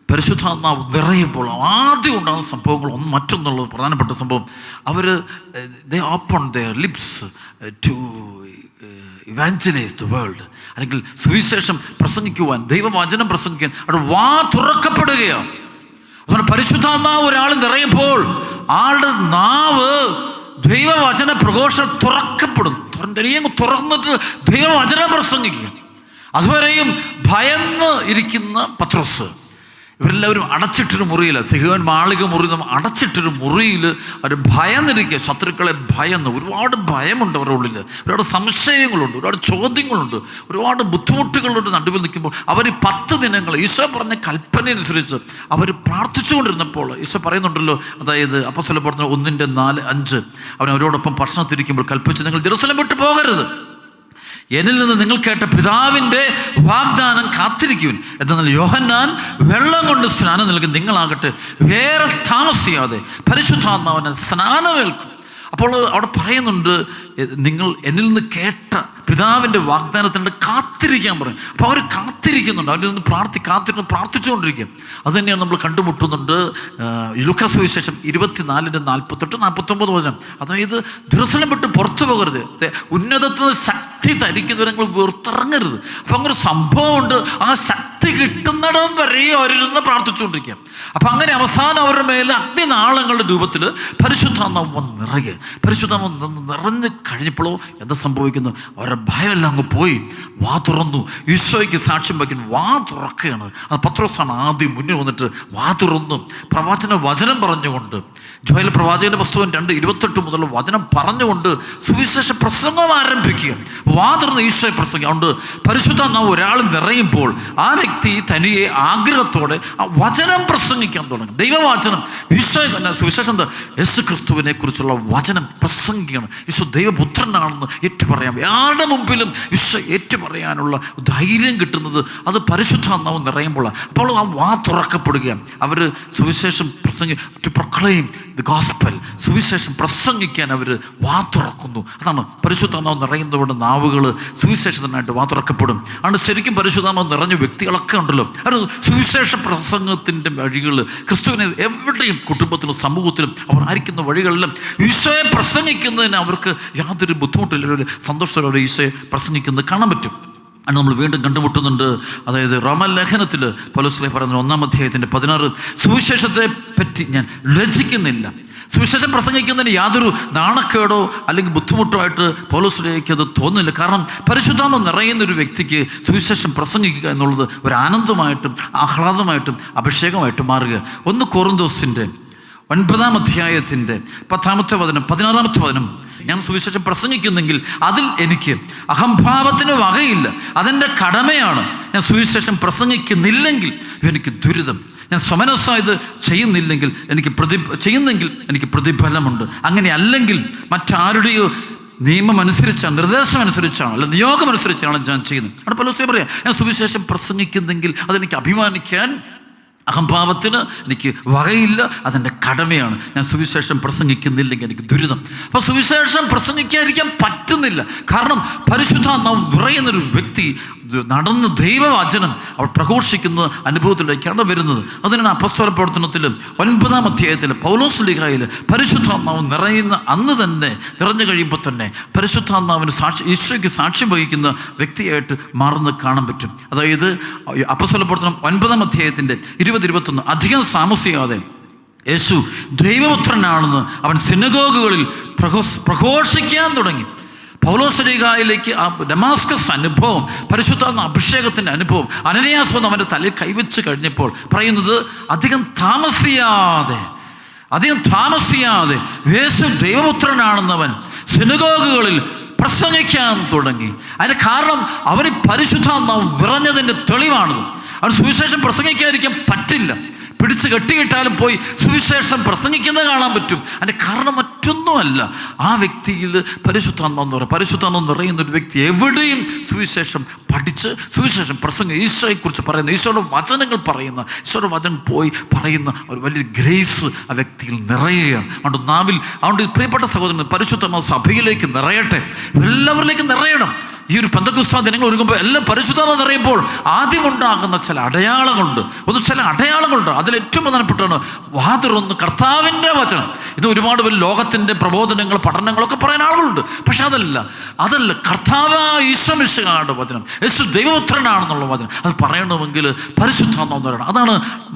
പരിശുദ്ധാത്മാവ് നിറയുമ്പോൾ ആദ്യം ഉണ്ടാകുന്ന സംഭവങ്ങൾ മറ്റൊന്നുള്ളത് പ്രധാനപ്പെട്ട സംഭവം, അവർ they open their lips to evangelise the world, അല്ലെങ്കിൽ സുവിശേഷം പ്രസംഗിക്കുവാൻ, ദൈവവചനം പ്രസംഗിക്കാൻ അവിടെ വാ തുറക്കപ്പെടുകയാണ്. അതുകൊണ്ട് പരിശുദ്ധാത്മാവ് ഒരാൾ നിറയുമ്പോൾ ആളുടെ നാവ് ദൈവവചന പ്രഘോഷണം തുറക്കപ്പെടും. തുറന്നിട്ട് ദൈവവചനം പ്രസംഗിക്കുക. അതുവരെയും ഭയന്ന് ഇരിക്കുന്ന പത്രോസ്, ഇവരെല്ലാവരും അടച്ചിട്ടൊരു മുറിയിൽ, സിഹോൻ മാളിക മുറി അടച്ചിട്ടൊരു മുറിയിൽ അവർ ഭയന്നിരിക്കുക. ശത്രുക്കളെ ഭയന്ന്, ഒരുപാട് ഭയമുണ്ട് അവരുടെ ഉള്ളിൽ, ഒരുപാട് സംശയങ്ങളുണ്ട്, ഒരുപാട് ചോദ്യങ്ങളുണ്ട്, ഒരുപാട് ബുദ്ധിമുട്ടുകളുണ്ട്. നടുവിൽ നിൽക്കുമ്പോൾ അവർ 10 ദിനങ്ങൾ ഈശോ പറഞ്ഞ കൽപ്പനയനുസരിച്ച് അവർ പ്രാർത്ഥിച്ചുകൊണ്ടിരുന്നപ്പോൾ ഈശോ പറയുന്നുണ്ടല്ലോ, അതായത് അപ്പോസ്തല പ്രവർത്തനം 1:4-5, അവൻ അവരോടൊപ്പം ഭക്ഷണത്തിരിക്കുമ്പോൾ കൽപ്പിച്ചു, നിങ്ങൾ ജെറുസലേം വിട്ടു പോകരുത്, എന്നിൽ നിന്ന് നിങ്ങൾ കേട്ട പിതാവിൻ്റെ വാഗ്ദാനം കാത്തിരിക്കുവിൻ. എന്നാൽ യോഹന്നാൻ വെള്ളം കൊണ്ട് സ്നാനം നൽകി, നിങ്ങളാകട്ടെ വേറെ താമസിയാതെ പരിശുദ്ധാത്മാവിനെ സ്നാനമേൽക്കും. അപ്പോൾ അവിടെ പറയുന്നുണ്ട്, നിങ്ങൾ എന്നിൽ നിന്ന് കേട്ട പിതാവിൻ്റെ വാഗ്ദാനത്തിൻ്റെ കാത്തിരിക്കാൻ പറയും. അപ്പോൾ അവർ കാത്തിരിക്കുന്നുണ്ട്, അവരിൽ നിന്ന് പ്രാർത്ഥിച്ചുകൊണ്ടിരിക്കും. അതുതന്നെയാണ് നമ്മൾ കണ്ടുമുട്ടുന്നുണ്ട് ലൂക്കാ സുവിശേഷം 24:48-49 വചനം. അതായത് ജെറുസലേം വിട്ട് പുറത്തു പോകരുത്, ഉന്നതത്തിൽ നിന്ന് ശക്തി ധരിക്കുന്നവരെ നിങ്ങൾ വെറുത്തിറങ്ങരുത്. അപ്പം അങ്ങനെ സംഭവമുണ്ട്. ആ ശക്തി കിട്ടുന്നിടം വരെ അവരിരുന്ന് പ്രാർത്ഥിച്ചുകൊണ്ടിരിക്കുക. അപ്പം അങ്ങനെ അവസാനം അവരുടെ മേലെ അഗ്നിനാളങ്ങളുടെ രൂപത്തിൽ പരിശുദ്ധാത്മാവ് നിറയുക. പരിശുദ്ധാത്മാവ് നിറഞ്ഞ് കഴിഞ്ഞപ്പോഴോ എന്താ സംഭവിക്കുന്നു? അവരുടെ ഭയമെല്ലാം അങ്ങ് പോയി, വാ തുറന്നു. ഈശോയ്ക്ക് സാക്ഷ്യം വയ്ക്കുന്നു, വാ തുറക്കുകയാണ്. അത് പത്രോസാണ് ആദ്യം മുന്നിൽ വന്നിട്ട് വാ തുറന്നു പ്രവാചന വചനം പറഞ്ഞുകൊണ്ട്, ജോയൽ പ്രവാചകന്റെ പുസ്തകം 2:28 മുതൽ വചനം പറഞ്ഞുകൊണ്ട് സുവിശേഷ പ്രസംഗം ആരംഭിക്കുക. വാ തുറന്ന് ഈശോയെ പ്രസംഗം. അതുകൊണ്ട് പരിശുദ്ധാത്മാവ് ഒരാൾ നിറയുമ്പോൾ ആ വ്യക്തി തനിയെ ആഗ്രഹത്തോടെ ആ വചനം പ്രസംഗിക്കാൻ തുടങ്ങും. ദൈവവചനം, ഈശോയെ സുവിശേഷം എന്താ? യേശു ക്രിസ്തുവിനെ കുറിച്ചുള്ള വചനം പ്രസംഗിക്കണം. ഈശോ ദൈവപുത്രനാണെന്ന് ഏറ്റുപറയാം. ആരുടെ മുമ്പിലും ഈശോ ഏറ്റുപറയാനുള്ള ധൈര്യം കിട്ടുന്നത് അത് പരിശുദ്ധാത്മാവ് നിറയുമ്പോഴാണ്. അപ്പോൾ ആ വാ തുറക്കപ്പെടുകയാണ്. അവർ സുവിശേഷം ടു പ്രൊക്ലെയിം ദി ഗോസ്പൽ, സുവിശേഷം പ്രസംഗിക്കാൻ അവർ വാ തുറക്കുന്നു. അതാണ് പരിശുദ്ധാത്മാവ് നിറയുന്നതുകൊണ്ട് നാവുകൾ സുവിശേഷത്തിനായിട്ട് വാ തുറക്കപ്പെടും. അതുകൊണ്ട് ശരിക്കും പരിശുദ്ധാത്മാവ് നിറഞ്ഞ വ്യക്തികളൊക്കെ ഉണ്ടല്ലോ, അവർ സുവിശേഷ പ്രസംഗത്തിൻ്റെ വഴികൾ, ക്രിസ്തുവിനെ എവിടെയും കുടുംബത്തിലും സമൂഹത്തിലും അവർ ആയിരിക്കുന്ന വഴികളിലും ഈശോയെ പ്രസംഗിക്കുന്നതിന് അവർക്ക് യാതൊരു ബുദ്ധിമുട്ടില്ല, ഒരു സന്തോഷത്തോടെ ഈശോയെ പ്രസംഗിക്കുന്നത് കാണാൻ പറ്റും. അത് നമ്മൾ വീണ്ടും കണ്ടുമുട്ടുന്നുണ്ട്. അതായത് റോമലേഖനത്തിൽ പൗലോസ് പറയുന്ന 1-ാം അധ്യായത്തിൻ്റെ 16, സുവിശേഷത്തെ പറ്റി ഞാൻ ലജ്ജിക്കുന്നില്ല. സുവിശേഷം പ്രസംഗിക്കുന്നതിന് യാതൊരു നാണക്കേടോ അല്ലെങ്കിൽ ബുദ്ധിമുട്ടോ ആയിട്ട് പൗലോസിലേക്ക് അത് തോന്നുന്നില്ല. കാരണം പരിശുദ്ധാത്മാവ് നിറയുന്നൊരു വ്യക്തിക്ക് സുവിശേഷം പ്രസംഗിക്കുക എന്നുള്ളത് ഒരു ആനന്ദമായിട്ടും ആഹ്ലാദമായിട്ടും അഭിഷേകമായിട്ടും മാറുക. 1 കൊറിന്തോസിൻ്റെ 9-ാം അധ്യായത്തിൻ്റെ 10-ാമത്തെ വചനം 16-ാമത്തെ വചനം, ഞാൻ സുവിശേഷം പ്രസംഗിക്കുന്നെങ്കിൽ അതിൽ എനിക്ക് അഹംഭാവത്തിന് വകയില്ല, അതെൻ്റെ കടമയാണ്. ഞാൻ സുവിശേഷം പ്രസംഗിക്കുന്നില്ലെങ്കിൽ എനിക്ക് ദുരിതം. ഞാൻ സ്വമനസ്സായത് ചെയ്യുന്നെങ്കിൽ എനിക്ക് പ്രതിഫലമുണ്ട്. അങ്ങനെ അല്ലെങ്കിൽ മറ്റാരുടെയോ നിയമം അനുസരിച്ചാണ്, നിർദ്ദേശം അനുസരിച്ചാണ്, അല്ല നിയോഗം അനുസരിച്ചാണ് ഞാൻ ചെയ്യുന്നത്. അവിടെ പൗലോസ് പറയാം, ഞാൻ സുവിശേഷം പ്രസംഗിക്കുന്നെങ്കിൽ അതെനിക്ക് അഭിമാനിക്കാൻ, അഹംഭാവത്തിന് എനിക്ക് വകയില്ല, അതെൻ്റെ കടമയാണ്. ഞാൻ സുവിശേഷം പ്രസംഗിക്കുന്നില്ലെങ്കിൽ എനിക്ക് ദുരിതം. അപ്പോൾ സുവിശേഷം പ്രസംഗിക്കാതിരിക്കാൻ പറ്റുന്നില്ല. കാരണം പരിശുദ്ധാത്മാവ് നിറയുന്നൊരു വ്യക്തി നടന്ന് ദൈവവചനം അവർ പ്രഘോഷിക്കുന്ന അനുഭവത്തിലേക്കാണ് വരുന്നത്. അതിനാണ് അപ്പോസ്തല പ്രവർത്തനത്തിൽ 9-ാം അധ്യായത്തിൽ പൗലോസ് ലീഗയിൽ പരിശുദ്ധാത്മാവ് നിറയുന്ന അന്ന് തന്നെ, നിറഞ്ഞു കഴിയുമ്പോൾ തന്നെ പരിശുദ്ധാത്മാവിന് ഈശോയ്ക്ക് സാക്ഷ്യം വഹിക്കുന്ന വ്യക്തിയായിട്ട് മാറുന്നത് കാണാൻ പറ്റും. അതായത് അപ്പോസ്തല പ്രവർത്തനം 9-ാം അധ്യായത്തിൻ്റെ 20-21, അധികം താമസിയാതെ യേശു ദൈവപുത്രനാണെന്ന് അവൻ സിനഗോഗുകളിൽ പ്രഘോഷിക്കാൻ തുടങ്ങി. പൗലോസ് ലീഗയിലേക്ക് ആ ഡമാസ്കസ് അനുഭവം, പരിശുദ്ധാത്മ അഭിഷേകത്തിൻ്റെ അനുഭവം, അനനിയാസ് വന്ന് അവൻ്റെ തലയിൽ കൈവച്ച് കഴിഞ്ഞപ്പോൾ പറയുന്നത്, അധികം താമസിയാതെ യേശു ദൈവപുത്രനാണെന്നവൻ സിനഗോഗുകളിൽ പ്രസംഗിക്കാൻ തുടങ്ങി. അതിന് കാരണം അവന് പരിശുദ്ധാത്മാവ് നിറഞ്ഞതിൻ്റെ തെളിവാണത്. അവൻ സുവിശേഷം പ്രസംഗിക്കാതിരിക്കാൻ പറ്റില്ല. പിടിച്ച് കെട്ടിയിട്ടാലും പോയി സുവിശേഷം പ്രസംഗിക്കുന്നത് കാണാൻ പറ്റും. അതിൻ്റെ കാരണം മറ്റൊന്നുമല്ല, ആ വ്യക്തിയിൽ പരിശുദ്ധാത്മാവെന്ന് പറയും. പരിശുദ്ധാത്മാവ് നിറയുന്ന ഒരു വ്യക്തി എവിടെയും സുവിശേഷം പഠിച്ച് സുവിശേഷം പ്രസംഗം, ഈശോയെക്കുറിച്ച് പറയുന്ന, ഈശോയുടെ വചനങ്ങൾ പറയുന്ന, ഈശോയുടെ വചനം പോയി പറയുന്ന ഒരു വലിയ ഗ്രേസ് ആ വ്യക്തിയിൽ നിറയുകയാണ്. അതുകൊണ്ട് പ്രിയപ്പെട്ട സഹോദരൻ, പരിശുദ്ധാത്മാവ് സഭയിലേക്ക് നിറയട്ടെ, എല്ലാവരിലേക്കും നിറയണം. ഈ ഒരു പെന്തക്കോസ്ത് ദിനങ്ങൾ ഒരുങ്ങുമ്പോൾ എല്ലാം പരിശുദ്ധാത്മാവ് നിറയുമ്പോൾ ആദ്യം ഉണ്ടാകുന്ന ചില അടയാളങ്ങളുണ്ട്. ചില അടയാളങ്ങളുണ്ട്. അതിലേറ്റവും പ്രധാനപ്പെട്ടാണ് വാതുറന്ന് കർത്താവിൻ്റെ വചനം. ഇത് ഒരുപാട് പേര് ലോകത്തിൻ്റെ പ്രബോധനങ്ങൾ, പഠനങ്ങളൊക്കെ പറയുന്ന ആളുകളുണ്ട്. പക്ഷെ അതല്ല കർത്താവായ ഈശോ മിശിഹായുടെ വചനം, യേശു ദൈവപുത്രനാണെന്നുള്ള വചനം, അത് പറയണമെങ്കിൽ പരിശുദ്ധാത്മാവ് നിറയണം. അതാണ്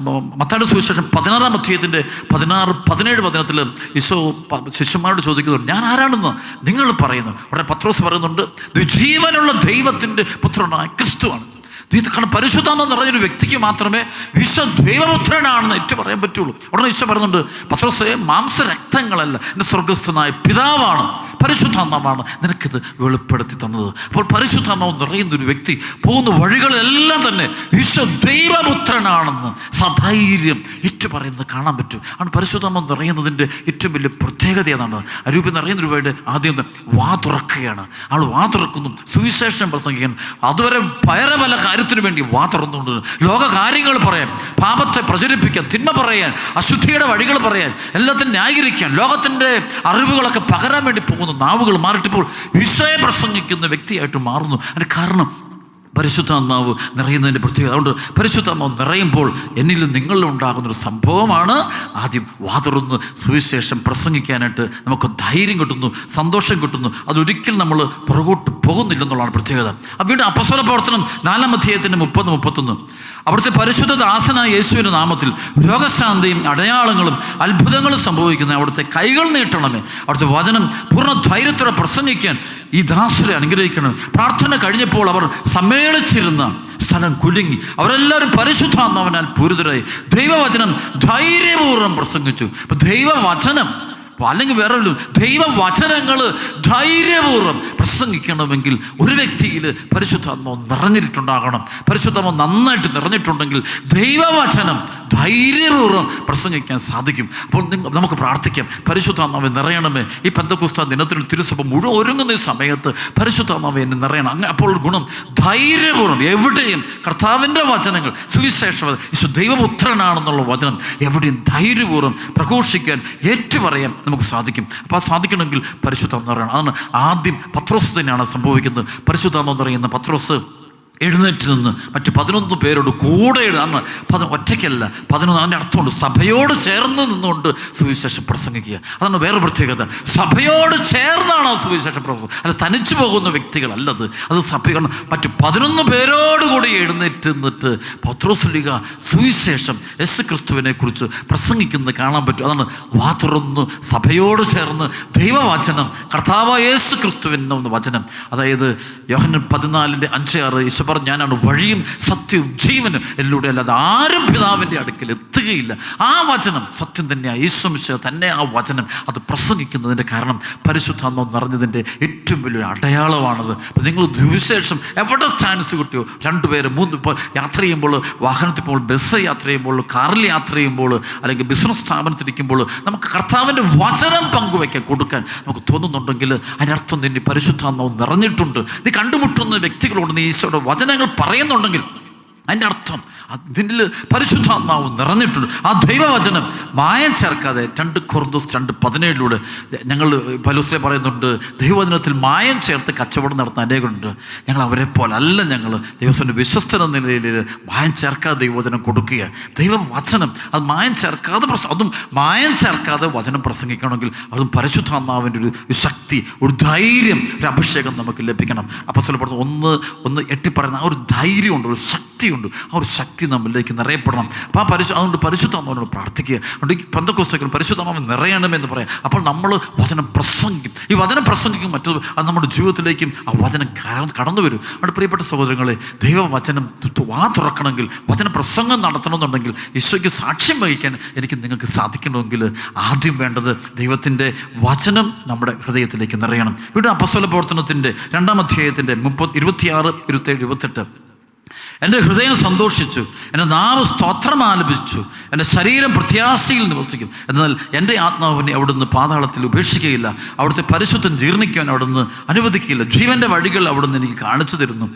മത്തായിയുടെ സുവിശേഷം 16-ാം അധ്യായത്തിൻ്റെ 16-17 വചനത്തിൽ ഈശോ ശിഷ്യന്മാരോട് ചോദിക്കുന്നത്, ഞാൻ ആരാണെന്ന് നിങ്ങൾ പറയുന്നു? ഉടനെ പത്രോസ് പറയുന്നുണ്ട്, ജീവനുള്ള ദൈവത്തിൻ്റെ പുത്രനായ ക്രിസ്തുവാണ്. കാരണം പരിശുദ്ധാത്മാവ് നിറഞ്ഞൊരു വ്യക്തിക്ക് മാത്രമേ ഈശോ ദൈവപുത്രനാണെന്ന് ഏറ്റു പറയാൻ പറ്റുള്ളൂ. ഉടനെ ഈശോ പറയുന്നുണ്ട്, പത്രോസേ, മാംസരക്തങ്ങളല്ല, എൻ്റെ സ്വർഗസ്ഥനായ പിതാവാണ്, പരിശുദ്ധാത്മാവാണ് നിനക്കിത് വെളിപ്പെടുത്തി തന്നത്. അപ്പോൾ പരിശുദ്ധാത്മാവ് നിറയുന്നൊരു വ്യക്തി പോകുന്ന വഴികളെല്ലാം തന്നെ ഈശോ ദൈവപുത്രനാണെന്ന് സധൈര്യം ഏറ്റു പറയുന്നത് കാണാൻ പറ്റും. ആണ് പരിശുദ്ധാത്മാവ് നിറയുന്നതിൻ്റെ ഏറ്റവും വലിയ പ്രത്യേകത ഏതാണ്? അരൂപി നിറയുന്നൊരു വേണ്ടി ആദ്യം വാ തുറക്കുകയാണ്. ആൾ വാ തുറക്കുന്നു, സുവിശേഷം പ്രസംഗിക്കാൻ. അതുവരെ പല കാര്യത്തിനു വേണ്ടി വാ തുറന്നുകൊണ്ട് ലോക കാര്യങ്ങൾ പറയാൻ, പാപത്തെ പ്രചരിപ്പിക്കാൻ, തിന്മ പറയാൻ, അശുദ്ധിയുടെ വഴികൾ പറയാൻ, എല്ലാത്തിനും ന്യായീകരിക്കാൻ, ലോകത്തിൻ്റെ അറിവുകളൊക്കെ പകരാൻ വേണ്ടി പോകുന്ന നാവുകൾ മാറിയിട്ടിപ്പോൾ ഈശോയെ പ്രസംഗിക്കുന്ന വ്യക്തിയായിട്ട് മാറുന്നു. അതിന് കാരണം പരിശുദ്ധാത്മാവ് നിറയുന്നതിൻ്റെ പ്രത്യേകത. അതുകൊണ്ട് പരിശുദ്ധാത്മാവ് നിറയുമ്പോൾ എന്നിലും നിങ്ങളിലും ഉണ്ടാകുന്നൊരു സംഭവമാണ് ആദ്യം വാതുറന്ന് സുവിശേഷം പ്രസംഗിക്കാനായിട്ട് നമുക്ക് ധൈര്യം കിട്ടുന്നു, സന്തോഷം കിട്ടുന്നു. അതൊരിക്കലും നമ്മൾ പുറകോട്ട് പോകുന്നില്ലെന്നുള്ളതാണ് പ്രത്യേകത. വീണ്ടും അപ്പോസ്തല പ്രവർത്തനം 4-ാം അധ്യായത്തിൻ്റെ 30-31, അവിടുത്തെ പരിശുദ്ധ ദാസനായ യേശുവിൻ്റെ നാമത്തിൽ രോഗശാന്തിയും അടയാളങ്ങളും അത്ഭുതങ്ങളും സംഭവിക്കുന്ന അവിടുത്തെ കൈകൾ നീട്ടണമേ. അവിടുത്തെ വചനം പൂർണ്ണ ധൈര്യത്തോടെ പ്രസംഗിക്കാൻ ഈ ദാസരെ അനുഗ്രഹിക്കണം. പ്രാർത്ഥന കഴിഞ്ഞപ്പോൾ അവർ സമ്മേളിച്ചിരുന്ന സ്ഥലം കുലുങ്ങി. അവരെല്ലാവരും പരിശുദ്ധാത്മാവിനാൽ പൂരിതരായി ദൈവവചനം ധൈര്യപൂർവ്വം പ്രസംഗിച്ചു. അപ്പം ദൈവവചനം അല്ലെങ്കിൽ വേറെ ദൈവവചനങ്ങൾ ധൈര്യപൂർവ്വം പ്രസംഗിക്കണമെങ്കിൽ ഒരു വ്യക്തിയിൽ പരിശുദ്ധാത്മാവ് നിറഞ്ഞിട്ടുണ്ടാകണം. പരിശുദ്ധാത്മാവ് നന്നായിട്ട് നിറഞ്ഞിട്ടുണ്ടെങ്കിൽ ദൈവവചനം ധൈര്യപൂർവ്വം പ്രസംഗിക്കാൻ സാധിക്കും. അപ്പോൾ നമുക്ക് പ്രാർത്ഥിക്കാം, പരിശുദ്ധാത്മാവ് നിറയണമേ. ഈ പെന്തക്കോസ്ത് ദിനത്തിൽ തിരുസഭ മുഴുവൻ ഒരുങ്ങുന്ന ഈ സമയത്ത് പരിശുദ്ധാത്മാവ് എന്നെ നിറയണം. അപ്പോൾ ഗുണം ധൈര്യപൂർവ്വം എവിടെയും കർത്താവിൻ്റെ വചനങ്ങൾ, സുവിശേഷം, ഈശോ ദൈവപുത്രനാണെന്നുള്ള വചനം എവിടെയും ധൈര്യപൂർവ്വം പ്രഘോഷിക്കാൻ, ഏറ്റുപറയാൻ നമുക്ക് സാധിക്കും. അപ്പോൾ അത് സാധിക്കണമെങ്കിൽ പരിശുദ്ധാത്മാവ് നിറയണം. അതാണ് ആദ്യം പത്രോസ് തന്നെയാണ് സംഭവിക്കുന്നത്. പരിശുദ്ധാത്മാവ് നിറയുന്ന പത്രോസ് എഴുന്നേറ്റ് നിന്ന് മറ്റ് 11 പേരോട് കൂടെ എഴുതാണ്. ഒറ്റയ്ക്കല്ല, 11. അതിൻ്റെ അർത്ഥമുണ്ട് സഭയോട് ചേർന്ന് നിന്നുകൊണ്ട് സുവിശേഷം പ്രസംഗിക്കുക. അതാണ് വേറെ പ്രത്യേകത. സഭയോട് ചേർന്നാണ് ആ സുവിശേഷം പ്രസംഗം, അല്ല തനിച്ചു പോകുന്ന വ്യക്തികളല്ലത്. അത് സഭയാണ്. മറ്റ് 11 പേരോട് കൂടി എഴുന്നേറ്റ് നിന്നിട്ട് പത്രോസ്ലീഹ സുവിശേഷം യേശു ക്രിസ്തുവിനെ കുറിച്ച് പ്രസംഗിക്കുന്നത് കാണാൻ പറ്റും. അതാണ് വാ തുറന്ന് സഭയോട് ചേർന്ന് ദൈവവചനം, കർത്താവായ യേശു ക്രിസ്തുവിൻ്റെ വചനം. അതായത് യോഹന്നാൻ 14:5-6 ഈശോ പറഞ്ഞു, ഞാനാണ് വഴിയും സത്യവും ജീവനും, എന്നിലൂടെ അല്ലാതെ ആരും പിതാവിൻ്റെ അടുക്കൽ എത്തുകയില്ല. ആ വചനം സത്യം തന്നെയാണ്. യേശു മിശിഹ തന്നെ ആ വചനം അത് പ്രസംഗിക്കുന്നതിൻ്റെ കാരണം പരിശുദ്ധാത്മാവ് നിറഞ്ഞതിൻ്റെ ഏറ്റവും വലിയൊരു അടയാളമാണത്. നിങ്ങൾ സുവിശേഷം എവിടെ ചാൻസ് കിട്ടിയോ, 2 പേര് 3 ഇപ്പോൾ യാത്ര ചെയ്യുമ്പോൾ, വാഹനത്തിൽ പോകുമ്പോൾ, ബസ് യാത്ര ചെയ്യുമ്പോൾ, കാറിൽ യാത്ര ചെയ്യുമ്പോൾ, അല്ലെങ്കിൽ ബിസിനസ് സ്ഥാപനത്തിരിക്കുമ്പോൾ നമുക്ക് കർത്താവിൻ്റെ വചനം പങ്കുവയ്ക്കാൻ കൊടുക്കാൻ നമുക്ക് തോന്നുന്നുണ്ടെങ്കിൽ അതിനർത്ഥം നിന്നെ പരിശുദ്ധാത്മാവ് നിറഞ്ഞിട്ടുണ്ട്. നീ കണ്ടുമുട്ടുന്ന വ്യക്തികളോട് നീ ഈശോയുടെ വചനങ്ങൾ പറയുന്നുണ്ടെങ്കിൽ അതിൻ്റെ അർത്ഥം അതിൽ പരിശുദ്ധാത്മാവ് നിറഞ്ഞിട്ടുണ്ട്. ആ ദൈവവചനം മായം ചേർക്കാതെ 2 കൊറിന്തോസ് 2:17 ഞങ്ങൾ പൗലോസ് പറയുന്നുണ്ട്, ദൈവവചനത്തിൽ മായം ചേർത്ത് കച്ചവടം നടത്തുന്ന അനേകരുണ്ട്. ഞങ്ങൾ അവരെ പോലെ അല്ല. ഞങ്ങൾ ദൈവത്തിൻ്റെ വിശ്വസ്തന നിലയിൽ മായം ചേർക്കാതെ ദൈവവചനം കൊടുക്കുക. ദൈവവചനം അത് മായം ചേർക്കാതെ അതും മായം ചേർക്കാതെ വചനം പ്രസംഗിക്കണമെങ്കിൽ അതും പരിശുദ്ധാത്മാവിൻ്റെ ഒരു ശക്തി, ഒരു ധൈര്യം, ഒരു അഭിഷേകം നമുക്ക് ലഭിക്കണം. അപ്പോസ്തലർ പറഞ്ഞു 1:8 പറയുന്ന ആ ഒരു ധൈര്യമുണ്ട്, ഒരു ശക്തിയുണ്ട്. ആ ഒരു ശക്തി നമ്മളിലേക്ക് നിറയപ്പെടണം. അപ്പോൾ അതുകൊണ്ട് പരിശുദ്ധാത്മാവിനോട് പ്രാർത്ഥിക്കുക. അതുകൊണ്ട് ഈ പെന്തക്കോസ്തുകൾ പരിശുദ്ധാത്മാവ് നിറയണമെന്ന് പറയാം. അപ്പോൾ നമ്മൾ വചനം പ്രസംഗിക്കും. ഈ വചനം പ്രസംഗിക്കും, മറ്റത് അത് നമ്മുടെ ജീവിതത്തിലേക്കും ആ വചനം കടന്നു വരും. അതുകൊണ്ട് പ്രിയപ്പെട്ട സഹോദരങ്ങളെ, ദൈവവചനം വാ തുറക്കണമെങ്കിൽ, വചന പ്രസംഗം നടത്തണമെന്നുണ്ടെങ്കിൽ, ഈശോയ്ക്ക് സാക്ഷ്യം വഹിക്കാൻ എനിക്ക് നിങ്ങൾക്ക് സാധിക്കണമെങ്കിൽ ആദ്യം വേണ്ടത് ദൈവത്തിൻ്റെ വചനം നമ്മുടെ ഹൃദയത്തിലേക്ക് നിറയണം. വീണ്ടും അപ്പോസ്തല പ്രവർത്തനത്തിൻ്റെ 2-ാം അധ്യായത്തിൻ്റെ 26, 27, 28 എൻ്റെ ഹൃദയം സന്തോഷിച്ചു, എൻ്റെ നാവ് സ്തോത്രം ആലപിച്ചു, എൻ്റെ ശരീരം പ്രത്യാശയിൽ നിവസിക്കും. എന്നാൽ എൻ്റെ ആത്മാവിനെ അവിടുന്ന് പാതാളത്തിൽ ഉപേക്ഷിക്കുകയില്ല. അവിടുത്തെ പരിശുദ്ധം ജീർണിക്കുവാൻ അവിടുന്ന് അനുവദിക്കുകയില്ല. ജീവൻ്റെ വഴികൾ അവിടുന്ന് എനിക്ക് കാണിച്ചു തന്നു.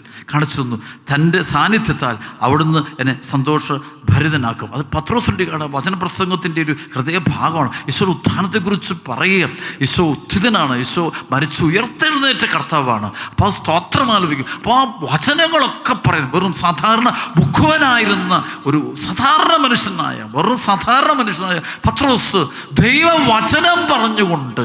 തൻ്റെ സാന്നിധ്യത്താൽ അവിടുന്ന് എന്നെ സന്തോഷഭരിതനാക്കും. അത് പത്രോസിൻ്റെ വചനപ്രസംഗത്തിൻ്റെ ഒരു ഹൃദയഭാഗമാണ്. ഈശോ ഉത്ഥാനത്തെക്കുറിച്ച് പറയുക. ഈശോ ഉത്ഥിതനാണ്, ഈശോ മരിച്ചു ഉയർത്തെഴുന്നേറ്റ കർത്താവാണ്. അപ്പോൾ ആ സ്തോത്രം ആലപിക്കും. അപ്പോൾ ആ വചനങ്ങളൊക്കെ പറയും. വെറും സാധാരണ മുഖവനായിരുന്ന ഒരു സാധാരണ മനുഷ്യനായ പത്രോസ് ദൈവവചനം പറഞ്ഞുകൊണ്ട്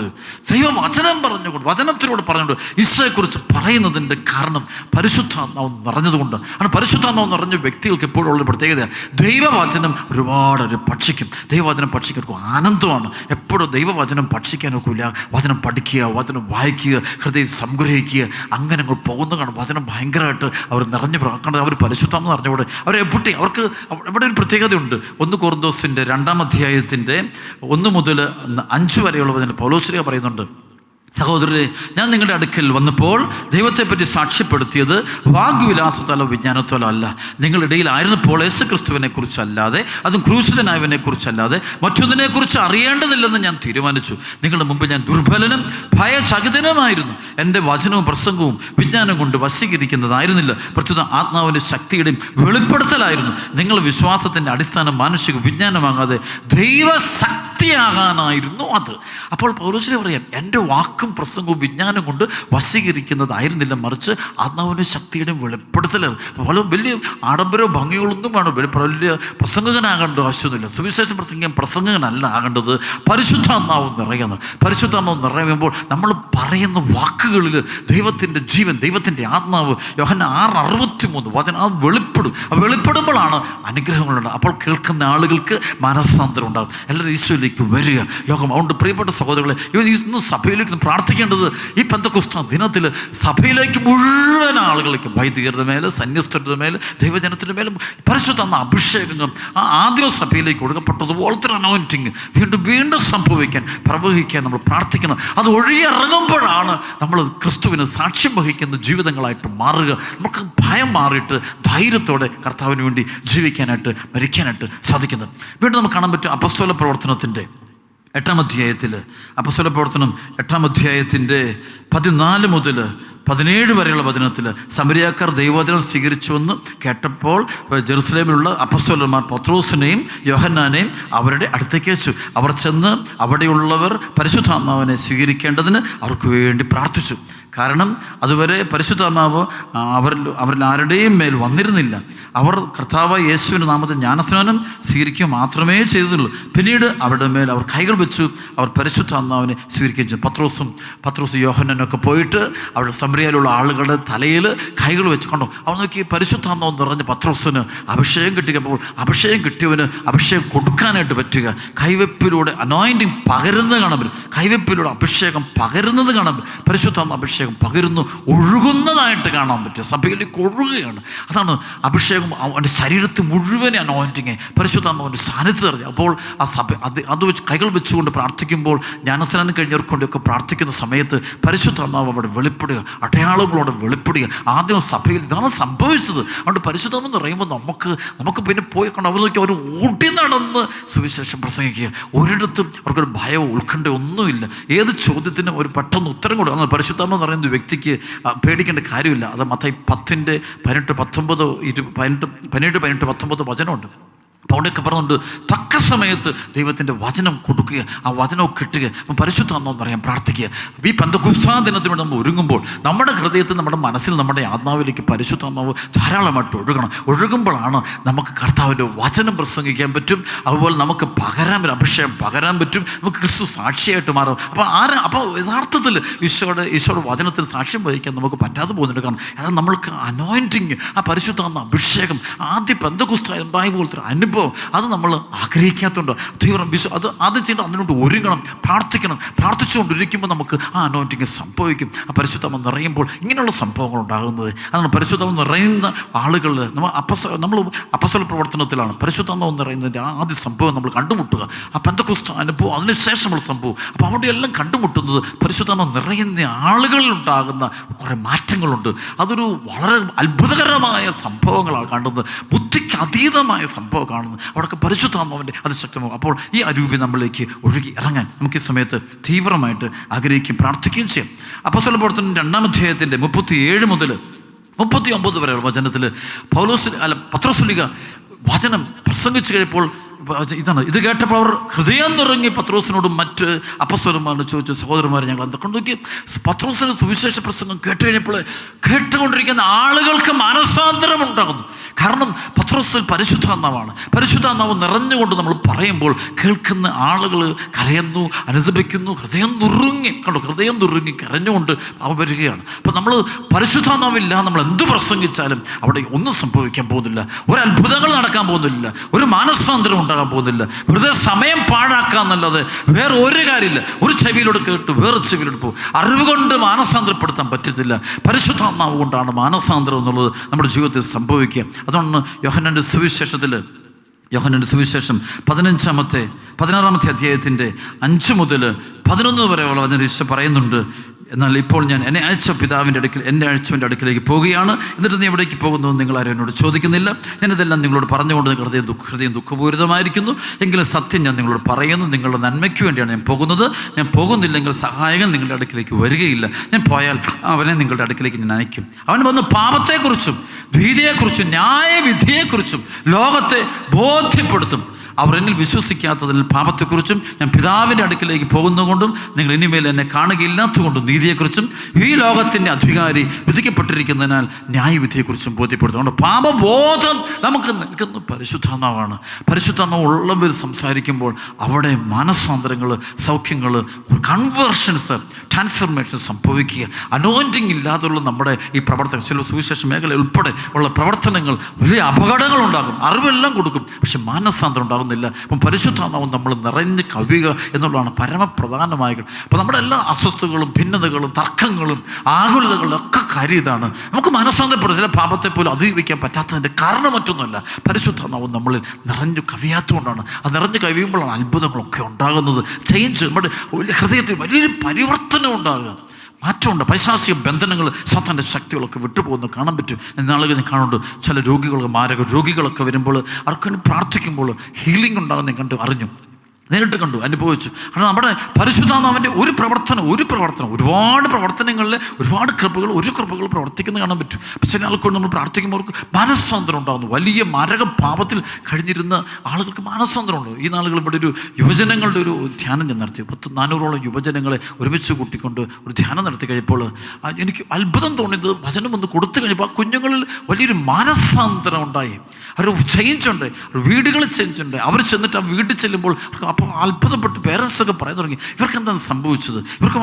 വചനത്തിലൂടെ പറഞ്ഞുകൊണ്ട് ഈശോയെക്കുറിച്ച് പറയുന്നതിൻ്റെ കാരണം പരിശുദ്ധാത്മാവ് നിറഞ്ഞതുകൊണ്ട്. അങ്ങനെ പരിശുദ്ധാത്മാവ് നിറഞ്ഞ വ്യക്തികൾക്ക് എപ്പോഴുള്ളൊരു പ്രത്യേകത, ദൈവവചനം ഒരുപാട് ഭക്ഷിക്കും. ദൈവവചനം ഭക്ഷിക്കാൻ ആനന്ദമാണ്. എപ്പോഴും ദൈവവചനം ഭക്ഷിക്കാൻ ഒക്കില്ല. വചനം പഠിക്കുക, വചനം വായിക്കുക, ഹൃദയം സംഗ്രഹിക്കുക, അങ്ങനെ അങ്ങോട്ട് പോകുന്ന കാണും. വചനം ഭയങ്കരമായിട്ട് അവർ നിറഞ്ഞു കാരണം അവർ പരിശുദ്ധം നിറഞ്ഞുകൂടെ അവരെ അവർക്ക് ഇവിടെ ഒരു പ്രത്യേകതയുണ്ട്. 1 കൊറിന്തോസിൻ്റെ 2-ാം അധ്യായത്തിൻ്റെ 1 മുതൽ 5 വരെയുള്ളതിന് പൗലോസ് പറയുന്നുണ്ട്, സഹോദരരെ, ഞാൻ നിങ്ങളുടെ അടുക്കൽ വന്നപ്പോൾ ദൈവത്തെപ്പറ്റി സാക്ഷ്യപ്പെടുത്തിയത് വാഗ്വിലാസത്താലോ വിജ്ഞാനത്താലോ അല്ല. നിങ്ങളുടെ ഇടയിലായിരുന്നപ്പോൾ യേശുക്രിസ്തുവിനെ കുറിച്ചല്ലാതെ, അതും ക്രൂശിതനായവനെ കുറിച്ചല്ലാതെ മറ്റൊന്നിനെക്കുറിച്ച് അറിയേണ്ടതില്ലെന്ന് ഞാൻ തീരുമാനിച്ചു. നിങ്ങളുടെ മുമ്പ് ഞാൻ ദുർബലനും ഭയചകിതനുമായിരുന്നു. എൻ്റെ വചനവും പ്രസംഗവും വിജ്ഞാനം കൊണ്ട് വശീകരിക്കുന്നതായിരുന്നില്ല, പ്രസ്തുത ആത്മാവിൻ്റെ ശക്തിയുടെയും വെളിപ്പെടുത്തലായിരുന്നു. നിങ്ങളുടെ വിശ്വാസത്തിൻ്റെ അടിസ്ഥാനം മാനുഷിക വിജ്ഞാനമാകാതെ ദൈവശക്തിയാകാനായിരുന്നു അത്. അപ്പോൾ പൗലോസിനെ പറയാം, എൻ്റെ വാക്കും പ്രസംഗവും വിജ്ഞാനം കൊണ്ട് വശീകരിക്കുന്നതായിരുന്നില്ല, മറിച്ച് ആത്മാവിൻ്റെ ശക്തിയുടെയും വെളിപ്പെടുത്തലാണ്. വലിയ ആഡംബരോ ഭംഗികളൊന്നും വേണം. വലിയ പ്രസംഗകനാകേണ്ട ആവശ്യമൊന്നുമില്ല. സുവിശേഷം പ്രസംഗകനല്ല ആകേണ്ടത്, പരിശുദ്ധാത്മാവ് നിറയുന്നത്. പരിശുദ്ധാത്മാവ് നിറയുമ്പോൾ നമ്മൾ പറയുന്ന വാക്കുകളിൽ ദൈവത്തിൻ്റെ ജീവൻ, ദൈവത്തിൻ്റെ ആത്മാവ്, യോഹന്നാൻ 6:63 വചനം അത് വെളിപ്പെടുമ്പോഴാണ് അനുഗ്രഹങ്ങളുണ്ട്. അപ്പോൾ കേൾക്കുന്ന ആളുകൾക്ക് മനസ്സാന്തരം ഉണ്ടാകും. എല്ലാവരും ഈശോയിലേക്ക് വരിക. ലോകം അതുകൊണ്ട് പ്രിയപ്പെട്ട സഹോദരങ്ങളെ, ഇന്ന് സഭയിലേക്ക് പ്രാർത്ഥിക്കേണ്ടത് ഈ പെന്തക്കോസ്ത് ദിനത്തിൽ സഭയിലേക്ക് മുഴുവൻ ആളുകളിലേക്ക്, വൈദികരുടെ മേലെ, സന്യസ്തരുടെ മേലെ, ദൈവജനത്തിൻ്റെ മേലും പരിശുദ്ധ അഭിഷേകങ്ങൾ ആ ആദ്യ സഭയിലേക്ക് ഒഴുകപ്പെട്ടതുപോലത്തെ അനോയിന്റിങ് വീണ്ടും സംഭവിക്കാൻ, പ്രവഹിക്കാൻ നമ്മൾ പ്രാർത്ഥിക്കണം. അത് ഒഴുകിയിറങ്ങുമ്പോഴാണ് നമ്മൾ ക്രിസ്തുവിന് സാക്ഷ്യം വഹിക്കുന്ന ജീവിതങ്ങളായിട്ട് മാറുക. നമുക്ക് ഭയം മാറിയിട്ട് ധൈര്യത്തോടെ കർത്താവിന് വേണ്ടി ജീവിക്കാനായിട്ട്, മരിക്കാനായിട്ട് സാധിക്കുന്നത്. വീണ്ടും നമുക്ക് കാണാൻ പറ്റും അപ്പസ്തോല പ്രവർത്തനത്തിൻ്റെ 8-ാം അധ്യായത്തിൽ, അപ്പസ്തോല പ്രവർത്തനം 8-ാം അധ്യായത്തിൻ്റെ 14 മുതൽ 17 വരെയുള്ള വചനത്തിൽ, സമരിയാക്കാർ ദൈവവചനം സ്വീകരിച്ചുവെന്ന് കേട്ടപ്പോൾ ജെറുസലേമിലുള്ള അപ്പസ്തോലന്മാർ പത്രോസിനെയും യോഹന്നാനെയും അവരുടെ അടുത്തേക്ക് അയച്ചു. അവർ ചെന്ന് അവിടെയുള്ളവർ പരിശുദ്ധാത്മാവിനെ സ്വീകരിക്കേണ്ടതിന് അവർക്ക് വേണ്ടി പ്രാർത്ഥിച്ചു. കാരണം അതുവരെ പരിശുദ്ധാത്മാവ് അവരിൽ ആരുടെയും മേൽ വന്നിരുന്നില്ല. അവർ കർത്താവ് യേശുവിൻ്റെ നാമത്തിൽ ജ്ഞാനസ്നാനം സ്വീകരിക്കുക മാത്രമേ ചെയ്തിട്ടുള്ളൂ. പിന്നീട് അവരുടെ മേൽ അവർ കൈകൾ വെച്ചു, അവർ പരിശുദ്ധാത്മാവിനെ സ്വീകരിക്കുകയും ചെയ്തു. പത്രോസ് യോഹന്നാനൊക്കെ പോയിട്ട് അവിടെ സമരിയയിലുള്ള ആളുകളുടെ തലയിൽ കൈകൾ വെച്ച് കണ്ടോ. അവർ നോക്കി പരിശുദ്ധാത്മാവ് നിറഞ്ഞ പത്രോസിന് അഭിഷേകം കിട്ടിയപ്പോൾ അഭിഷേകം കിട്ടിയവന് അഭിഷേകം കൊടുക്കാനായിട്ട് പറ്റുക. കൈവെപ്പിലൂടെ അനോയിൻറ്റിങ് പകരുന്നത് കാണാൻ പറ്റും. കൈവെപ്പിലൂടെ അഭിഷേകം പകരുന്നത് കാണാൻ പറ്റും. പരിശുദ്ധാത്മ അഭിഷേകം പകരുന്നു, ഒഴുകുന്നതായിട്ട് കാണാൻ പറ്റും. സഭയിലേക്ക് ഒഴുകുകയാണ്. അതാണ് അഭിഷേകം. അവൻ്റെ ശരീരത്തിൽ മുഴുവൻ അനോയിൻറ്റിങ് പരിശുദ്ധാത്മാവിൻ്റെ സാന്നിധ്യം അറിഞ്ഞു. അപ്പോൾ ആ സഭ അത് വെച്ച് കൈകൾ വെച്ചുകൊണ്ട് പ്രാർത്ഥിക്കുമ്പോൾ, ജ്ഞാനസ്നാനം കഴിഞ്ഞവർക്കൊണ്ടൊക്കെ പ്രാർത്ഥിക്കുന്ന സമയത്ത് പരിശുദ്ധാത്മാവ് അവിടെ വെളിപ്പെടുക, അടയാളങ്ങളോടെ വെളിപ്പെടുക. ആദ്യം സഭയിൽ ഇതാണ് സംഭവിച്ചത്. അതുകൊണ്ട് പരിശുദ്ധാത്മ എന്ന് പറയുമ്പോൾ നമുക്ക് പിന്നെ പോയി കൊണ്ട് അവർക്ക് അവർ ഓടി നടന്ന് സുവിശേഷം പ്രസംഗിക്കുക. ഒരിടത്തും അവർക്കൊരു ഭയമോ ഉത്കണ്ഠ ഒന്നുമില്ല. ഏത് ചോദ്യത്തിനും ഒരു പെട്ടെന്ന് ഉത്തരം കൊടുക്കുക. പരിശുദ്ധാത്മ എന്ന് പറയുന്ന വ്യക്തിക്ക് പേടിക്കേണ്ട കാര്യമില്ല. അത് മത്തായി 10:18-19 വചനമുണ്ട്. അപ്പോൾ അവിടെയൊക്കെ പറഞ്ഞുകൊണ്ട് തക്ക സമയത്ത് ദൈവത്തിൻ്റെ വചനം കൊടുക്കുക, ആ വചനമൊക്കെ കിട്ടുക. അപ്പം പരിശുദ്ധാത്മാവെന്ന് പറയാൻ പ്രാർത്ഥിക്കുക. ഈ പെന്തക്കോസ്ത് ദിനത്തിന് നമ്മൾ ഒരുങ്ങുമ്പോൾ നമ്മുടെ ഹൃദയത്തിൽ, നമ്മുടെ മനസ്സിൽ, നമ്മുടെ ആത്മാവിലേക്ക് പരിശുദ്ധാത്മാവ് ധാരാളമായിട്ട് ഒഴുകുമ്പോഴാണ് നമുക്ക് കർത്താവിൻ്റെ വചനം പ്രസംഗിക്കാൻ പറ്റും. അതുപോലെ നമുക്ക് അഭിഷേകം പകരാൻ പറ്റും. നമുക്ക് ക്രിസ്തു സാക്ഷിയായിട്ട് മാറും. അപ്പോൾ യഥാർത്ഥത്തിൽ ഈശോയുടെ വചനത്തിൽ സാക്ഷ്യം വഹിക്കാൻ നമുക്ക് പറ്റാതെ പോകുന്നുണ്ട്. കാരണം അത് നമ്മൾക്ക് അനോയിൻറ്റിങ്, ആ പരിശുദ്ധാത്മ അഭിഷേകം ആദ്യ പെന്തക്കോസ്ത് ഉണ്ടായ പോലത്തെ അനുഭവം അനുഭവം അത് നമ്മൾ ആഗ്രഹിക്കാത്തതുകൊണ്ട് തീവ്രം അത് ചെയ്ത് അതിനോട് ഒരുങ്ങണം, പ്രാർത്ഥിക്കണം. പ്രാർത്ഥിച്ചുകൊണ്ടിരിക്കുമ്പോൾ നമുക്ക് ആ അനോയിന്റിങ് സംഭവിക്കും. ആ പരിശുദ്ധാത്മ നിറയുമ്പോൾ ഇങ്ങനെയുള്ള സംഭവങ്ങൾ ഉണ്ടാകുന്നത്. അതാണ് പരിശുദ്ധാത്മ നിറയുന്ന ആളുകൾ. നമ്മൾ അപ്പസ്തല പ്രവർത്തനത്തിലാണ് പരിശുദ്ധാത്മ നിറയുന്നതിൻ്റെ ആദ്യ സംഭവം നമ്മൾ കണ്ടുമുട്ടുക. ആ പെന്തക്കോസ്ത് അനുഭവം, അതിനുശേഷമുള്ള സംഭവം. അപ്പോൾ അവിടെ എല്ലാം കണ്ടുമുട്ടുന്നത് പരിശുദ്ധാത്മ നിറയുന്ന ആളുകളിൽ ഉണ്ടാകുന്ന കുറേ മാറ്റങ്ങളുണ്ട്. അതൊരു വളരെ അത്ഭുതകരമായ സംഭവങ്ങളാണ് കാണുന്നത്, ബുദ്ധിക്ക് അതീതമായ സംഭവം കാണുന്നത്. അവിടെയൊക്കെ പരിശുദ്ധാത്മാവിൻ്റെ അതിശക്തമാകും. അപ്പോൾ ഈ അരൂപി നമ്മളിലേക്ക് ഒഴുകി ഇറങ്ങാൻ നമുക്ക് ഈ സമയത്ത് തീവ്രമായിട്ട് ആഗ്രഹിക്കുകയും പ്രാർത്ഥിക്കുകയും ചെയ്യാം. അപ്പോസ്തല പ്രവർത്തനം 2-ാം അധ്യായത്തിൻ്റെ 37 മുതൽ 39 വരെയുള്ള വചനത്തിൽ പത്രോസ്ലീഹ വചനം പ്രസംഗിച്ചു കഴിഞ്ഞപ്പോൾ ഇതാണ്. ഇത് കേട്ടപ്പോൾ അവർ ഹൃദയം നിറങ്ങി പത്രോസിനോടും മറ്റ് അപ്പസ്തലന്മാരോട് ചോദിച്ചു, സഹോദരന്മാരെ ഞങ്ങൾ എന്താ കൊണ്ടുപോയി. പത്രോസിന് സുവിശേഷ പ്രസംഗം കേട്ട് കഴിഞ്ഞപ്പോൾ കേട്ടുകൊണ്ടിരിക്കുന്ന ആളുകൾക്ക് മനസാന്തരം ഉണ്ടാകുന്നു. കാരണം പത്രോസിൽ പരിശുദ്ധാത്മാവാണ്. പരിശുദ്ധാത്മാവ് നിറഞ്ഞുകൊണ്ട് നമ്മൾ പറയുമ്പോൾ കേൾക്കുന്ന ആളുകൾ കരയുന്നു, അനുദപിക്കുന്നു, ഹൃദയം നുറുങ്ങി കരഞ്ഞുകൊണ്ട് അവ വരികയാണ്. അപ്പോൾ നമ്മൾ പരിശുദ്ധാത്മാവില്ല, നമ്മൾ എന്ത് പ്രസംഗിച്ചാലും അവിടെ ഒന്നും സംഭവിക്കാൻ പോകുന്നില്ല, ഒരു അത്ഭുതങ്ങൾ നടക്കാൻ പോകുന്നില്ല, ഒരു മാനസാന്തരം ഉണ്ടാകാൻ പോകുന്നില്ല. വെറുതെ സമയം പാഴാക്കാന്നല്ലാതെ വേറെ ഒരു കാര്യമില്ല. ഒരു ചെവിയിലൂടെ കേട്ട് വേറെ ചെവിയിലൂടെ പോകും. അറിവ് കൊണ്ട് മാനസാന്തരപ്പെടുത്താൻ പറ്റത്തില്ല. പരിശുദ്ധാത്മാവ് കൊണ്ടാണ് മാനസാന്തരം എന്നുള്ളത് നമ്മുടെ ജീവിതത്തിൽ സംഭവിക്കുക. അതുകൊണ്ട് യോഹന്നാന്റെ സുവിശേഷം 16-ാമത്തെ അധ്യായത്തിൻ്റെ 5 മുതൽ 11 വരെയുള്ള വചനം ഈശോ പറയുന്നുണ്ട്. എന്നാൽ ഇപ്പോൾ ഞാൻ എന്നെ അയച്ച പിതാവിൻ്റെ അടുക്കൽ, എന്നെ അയച്ചവൻ്റെ അടുക്കിലേക്ക് പോവുകയാണ്. എന്നിട്ട് നീ എവിടേക്ക് പോകുന്നു നിങ്ങളാരും എന്നോട് ചോദിക്കുന്നില്ല. ഞാനിതെല്ലാം നിങ്ങളോട് പറഞ്ഞുകൊണ്ട് നിങ്ങളുടെ ഹൃദയം ദുഃഖപൂരിതമായിരിക്കുന്നു. എങ്കിലും സത്യം ഞാൻ നിങ്ങളോട് പറയുന്നു, നിങ്ങളുടെ നന്മയ്ക്ക് വേണ്ടിയാണ് ഞാൻ പോകുന്നത്. ഞാൻ പോകുന്നില്ലെങ്കിൽ സഹായകൻ നിങ്ങളുടെ അടുക്കിലേക്ക് വരികയില്ല. ഞാൻ പോയാൽ അവനെ നിങ്ങളുടെ അടുക്കിലേക്ക് ഞാൻ അയക്കും. അവൻ വന്ന് പാപത്തെക്കുറിച്ചും ഭീതിയെക്കുറിച്ചും ന്യായവിധിയെക്കുറിച്ചും ലോകത്തെ ബോധ്യപ്പെടുത്തും. അവർ എന്നിൽ വിശ്വസിക്കാത്തതിൽ പാപത്തെക്കുറിച്ചും ഞാൻ പിതാവിൻ്റെ അടുക്കിലേക്ക് പോകുന്നതുകൊണ്ടും നിങ്ങൾ ഇനിമേൽ എന്നെ കാണുകയില്ലാത്തതുകൊണ്ടും നീതിയെക്കുറിച്ചും ഈ ലോകത്തിൻ്റെ അധികാരി വിധിക്കപ്പെട്ടിരിക്കുന്നതിനാൽ ന്യായവിധിയെക്കുറിച്ചും ബോധ്യപ്പെടുത്തും. അതുകൊണ്ട് പാപബോധം നമുക്ക് നൽകുന്ന പരിശുദ്ധാത്മാവാണ്. പരിശുദ്ധാത്മാവ് ഉള്ളവർ സംസാരിക്കുമ്പോൾ അവിടെ മാനസാന്തരങ്ങൾ, സൗഖ്യങ്ങൾ, കൺവേർഷൻസ്, ട്രാൻസ്ഫർമേഷൻ സംഭവിക്കുക. അനോയിന്റിങ് ഇല്ലാതുള്ള നമ്മുടെ ഈ പ്രവർത്തനം, ചില സുവിശേഷ മേഖല ഉൾപ്പെടെ ഉള്ള പ്രവർത്തനങ്ങൾ വലിയ അപകടങ്ങളുണ്ടാകും. അറിവെല്ലാം കൊടുക്കും, പക്ഷെ മാനസാന്തരം ഉണ്ടാകുന്നില്ല. അപ്പം പരിശുദ്ധാത്മാവ് നമ്മൾ നിറഞ്ഞ് കവിയുക എന്നുള്ളതാണ് പരമപ്രധാനമായ. അപ്പോൾ നമ്മുടെ എല്ലാ അസ്വസ്ഥതകളും, ഭിന്നതകളും, തർക്കങ്ങളും, ആകുലതകളും ഒക്കെ കാര്യം ഇതാണ്. നമുക്ക് മാനസാന്തരപ്പെടും. ചില പാപത്തെ പോലും അതിജീവിക്കാൻ പറ്റാത്തതിൻ്റെ കാരണം മറ്റൊന്നുമല്ല, പരിശുദ്ധാത്മാവ് നമ്മളിൽ നിറഞ്ഞു കവിയാത്തതുകൊണ്ടാണ്. അത് നിറഞ്ഞു കവിയുമ്പോഴാണ് അത്ഭുതങ്ങളൊക്കെ ഉണ്ടാകുന്നത്. ചേഞ്ച്, നമ്മുടെ ഹൃദയത്തിൽ വലിയൊരു പരിവർത്തനം ഉണ്ടാകുക, മാറ്റമുണ്ട്. പൈശാചിക ബന്ധനങ്ങൾ, സാത്താൻ്റെ ശക്തികളൊക്കെ വിട്ടുപോകുന്നു കാണാൻ പറ്റും. നാളുകൾ ഞാൻ കാണുന്നുണ്ട്. ചില രോഗികളൊക്കെ, മാരക രോഗികളൊക്കെ വരുമ്പോൾ അവർക്ക് പ്രാർത്ഥിക്കുമ്പോൾ ഹീലിംഗ് ഉണ്ടാകുന്ന കണ്ട് അറിഞ്ഞു, നേരിട്ട് കണ്ടു, അനുഭവിച്ചു. കാരണം നമ്മുടെ പരിശുദ്ധാത്മാവിൻ്റെ ഒരു പ്രവർത്തനം ഒരുപാട് പ്രവർത്തനങ്ങളിൽ ഒരുപാട് കൃപകൾ പ്രവർത്തിക്കുന്ന കാണാൻ പറ്റും. ചില ആൾക്കൊണ്ട് നമ്മൾ പ്രാർത്ഥിക്കുമ്പോൾ അവർക്ക് മാനസാന്തരം ഉണ്ടാകുന്നു. വലിയ മാരക പാപത്തിൽ കഴിഞ്ഞിരുന്ന ആളുകൾക്ക് മാനസാന്തരമുണ്ട്. ഈ നാളുകൾ ഇവിടെ ഒരു യുവജനങ്ങളുടെ ഒരു ധ്യാനം ഞാൻ നടത്തി. 400ഓളം യുവജനങ്ങളെ ഒരുമിച്ച് കൂട്ടിക്കൊണ്ട് ഒരു ധ്യാനം നടത്തി കഴിയുമ്പോൾ എനിക്ക് അത്ഭുതം തോന്നിയത്, വചനം ഒന്ന് കൊടുത്തു കഴിഞ്ഞപ്പോൾ ആ കുഞ്ഞുങ്ങളിൽ വലിയൊരു മാനസാന്തരം ഉണ്ടായി. ഒരു ചേഞ്ച് ഉണ്ട്, വീടുകളിൽ ചേഞ്ച് ഉണ്ട്. അവർ ചെന്നിട്ട് ആ വീട്ടിൽ ചെല്ലുമ്പോൾ അപ്പോൾ അത്ഭുതപ്പെട്ട് പേരൻസൊക്കെ പറയാൻ തുടങ്ങി, ഇവർക്ക് എന്താണ് സംഭവിച്ചത്, ഇവർക്ക്